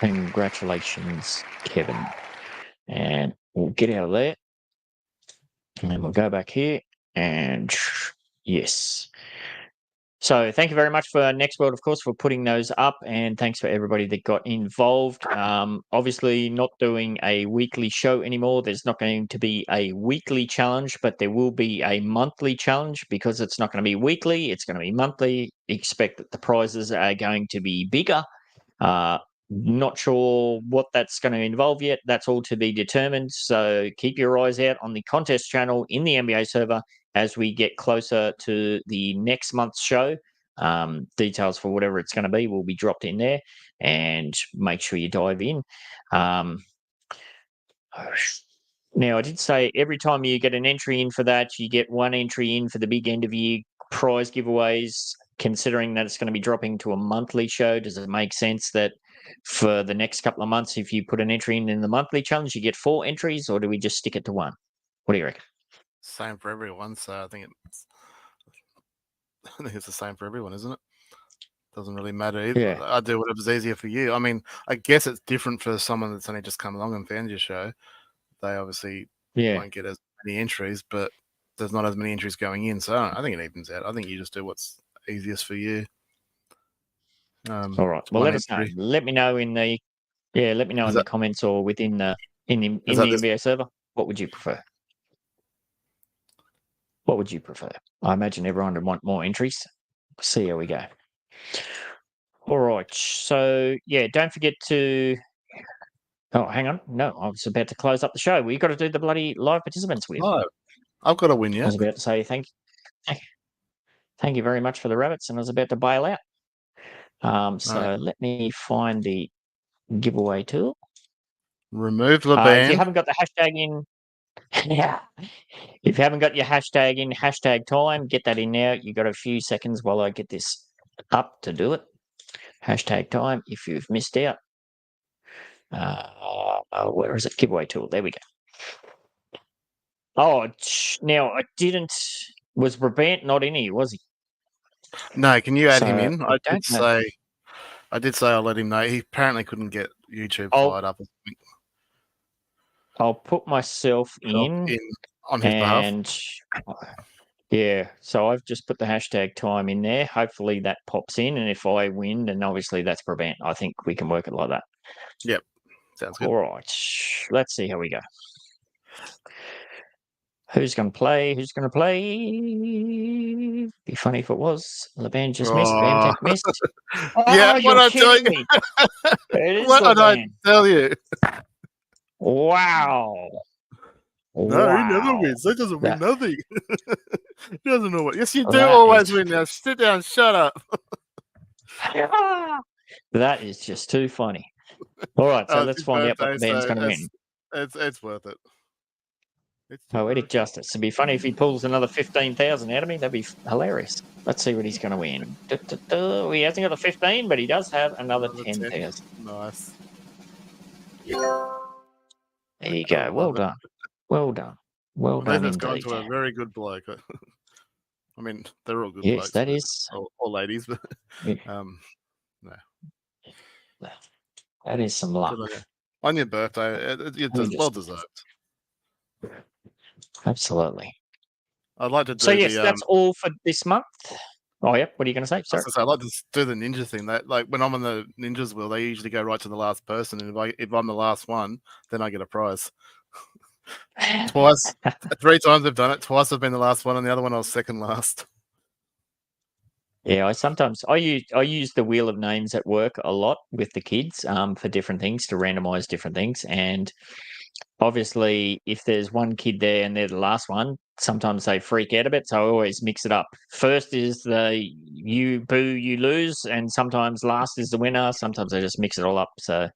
Congratulations, Kevin. And we'll get out of there. And then we'll go back here. And yes. So thank you very much for Next World, of course, for putting those up. And thanks for everybody that got involved. Obviously, not doing a weekly show anymore. There's not going to be a weekly challenge, but there will be a monthly challenge because it's not going to be weekly. It's going to be monthly. Expect that the prizes are going to be bigger. Not sure what that's going to involve yet. That's all to be determined. So keep your eyes out on the contest channel in the NBA server as we get closer to the next month's show. Details for whatever it's going to be will be dropped in there, and make sure you dive in. Now, I did say every time you get an entry in for that, you get one entry in for the big end of year prize giveaways. Considering that it's going to be dropping to a monthly show, does it make sense that for the next couple of months, if you put an entry in the monthly challenge, you get 4 entries, or do we just stick it to 1? What do you reckon? Same for everyone, so I think it's the same for everyone, isn't it? Doesn't really matter either. Yeah. I do whatever's easier for you. I mean, I guess it's different for someone that's only just come along and found your show. They obviously won't get as many entries, but there's not as many entries going in, so I think it evens out. I think you just do what's easiest for you. All right. Well, let us know. Let me know in the the comments or within the NBA server. What would you prefer? What would you prefer? I imagine everyone would want more entries. See how we go. All right. So yeah, don't forget to. Oh, hang on. No, I was about to close up the show. We got to do the bloody live participants with. Oh, I've got to win yet. I was about to say thank you very much for the rabbits, and I was about to bail out. Let me find the giveaway tool. Remove the ban. If you haven't got the hashtag in, yeah. If you haven't got your hashtag in, hashtag time, get that in now. You got a few seconds while I get this up to do it. Hashtag time. If you've missed out, where is it? Giveaway tool. There we go. Oh, now I didn't. Was Brabant not in here? Was he? No. Can you add him in? I did say I'll let him know. He apparently couldn't get YouTube fired up. I'll put myself in on his behalf. Yeah, so I've just put the hashtag time in there. Hopefully that pops in, and if I win, then obviously that's Brabant. I think we can work it like that. Yep, sounds good. All right, let's see how we go. Who's going to play? Who's going to play? Be funny if it was. LeBan just missed. Bamtech missed. Yeah, what I tell you? What did I tell you? Wow. No, he never wins. That doesn't win nothing. He doesn't know what. Yes, you do always win. Now sit down. Shut up. That is just too funny. All right, so let's find out what Ben's going to win. It's worth it. Poetic justice. It'd be funny if he pulls another 15,000 out of me. That'd be hilarious. Let's see what he's going to win. He hasn't got the 15, but he does have another 10,000. Nice. There you go. Well done. Well done. Well done indeed. Gone to a very good bloke. I mean, they're all good blokes. Yes, that is. All ladies, but no. That is some luck. On your birthday, it's well deserved. Absolutely. I'd like to do that's all for this month. Oh, yeah. What are you going to say? Sorry. I'd like to do the ninja thing. That, like, when I'm on the ninjas wheel, they usually go right to the last person, and if I'm the last one, then I get a prize. Twice, 3 times I've done it. Twice I've been the last one, and the other one I was second last. Yeah, I use the wheel of names at work a lot with the kids for different things, to randomize different things. And obviously, if there's one kid there and they're the last one, sometimes they freak out a bit. So I always mix it up. First is you boo, you lose, and sometimes last is the winner. Sometimes I just mix it all up so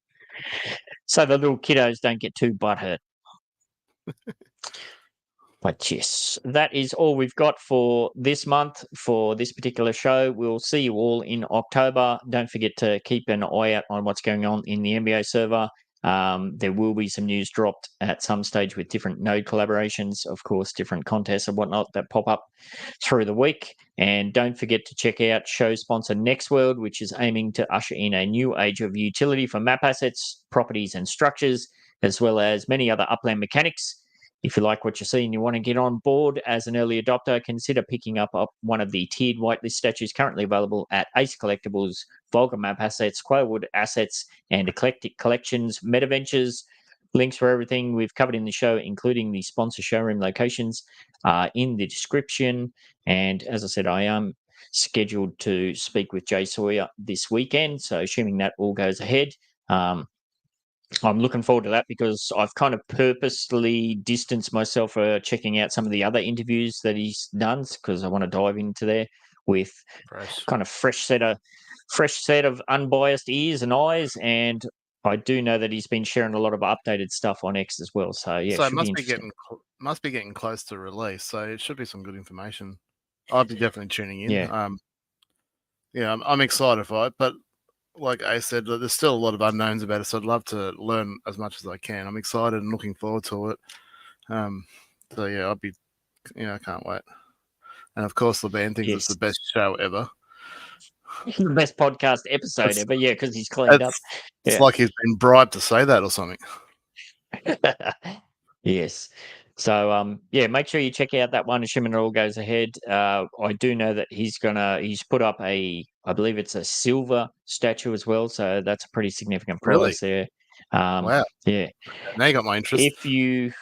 the little kiddos don't get too butthurt. But yes, that is all we've got for this month for this particular show. We'll see you all in October. Don't forget to keep an eye out on what's going on in the NBA server. There will be some news dropped at some stage with different node collaborations, of course, different contests and whatnot that pop up through the week. And don't forget to check out show sponsor Nextworld, which is aiming to usher in a new age of utility for map assets, properties and structures, as well as many other upland mechanics. If you like what you see and you want to get on board as an early adopter, consider picking up one of the tiered whitelist statues currently available at Ace Collectibles, Vulgar Map Assets, Quailwood Assets, and Eclectic Collections, MetaVentures. Links for everything we've covered in the show, including the sponsor showroom locations, are in the description. And as I said, I am scheduled to speak with Jay Sawyer this weekend. So assuming that all goes ahead, I'm looking forward to that, because I've kind of purposely distanced myself for checking out some of the other interviews that he's done, because I want to dive into there with kind of fresh set of unbiased ears and eyes. And I do know that he's been sharing a lot of updated stuff on X as well. So yeah, so it must be getting close to release. So it should be some good information. I'll be definitely tuning in. Yeah, I'm excited for it, but like I said, there's still a lot of unknowns about it, so I'd love to learn as much as I can. I'm excited and looking forward to it. So yeah, I can't wait. And of course, the band thinks it's the best show ever. The best podcast episode ever, yeah, because he's cleaned up. It's like he's been bribed to say that or something. Yes. So yeah, make sure you check out that one, assuming it all goes ahead. I do know that he's put up I believe it's a silver statue as well, so that's a pretty significant Really? prize there. Wow. Yeah. Now you got my interest. If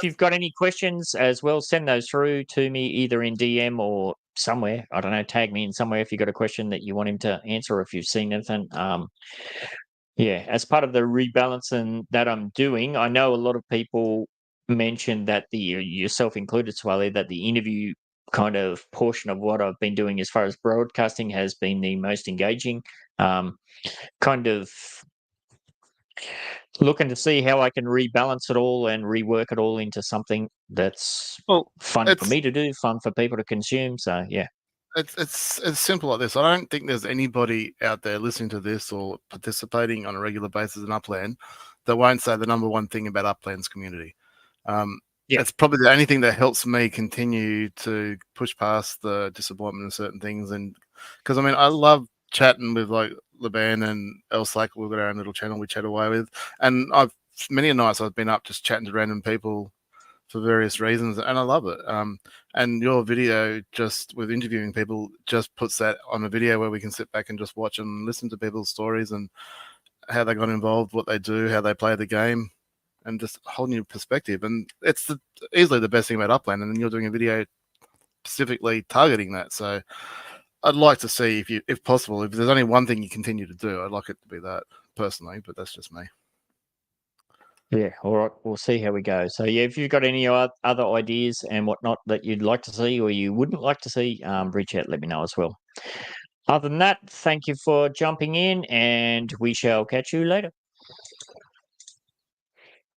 you've got any questions as well, send those through to me either in DM or somewhere. I don't know, tag me in somewhere if you've got a question that you want him to answer, or if you've seen anything. Yeah, as part of the rebalancing that I'm doing, I know a lot of people mentioned that yourself included, Swally, that the interview kind of portion of what I've been doing as far as broadcasting has been the most engaging. Kind of looking to see how I can rebalance it all and rework it all into something that's fun for me to do, fun for people to consume. So yeah. It's simple like this. I don't think there's anybody out there listening to this or participating on a regular basis in Upland that won't say the number one thing about Upland's community. It's probably the only thing that helps me continue to push past the disappointment of certain things. And because I mean, I love chatting with like Laban and El Slack. We've got our own little channel we chat away with, and many nights I've been up just chatting to random people for various reasons, and I love it. And your video, just with interviewing people, just puts that on a video where we can sit back and just watch and listen to people's stories and how they got involved, what they do, how they play the game, and just a whole new perspective. And it's easily the best thing about Upland. And then you're doing a video specifically targeting that. So I'd like to see, if possible, if there's only one thing you continue to do, I'd like it to be that personally, but that's just me. Yeah, all right. We'll see how we go. So, yeah, if you've got any other ideas and whatnot that you'd like to see or you wouldn't like to see, reach out, let me know as well. Other than that, thank you for jumping in, and we shall catch you later.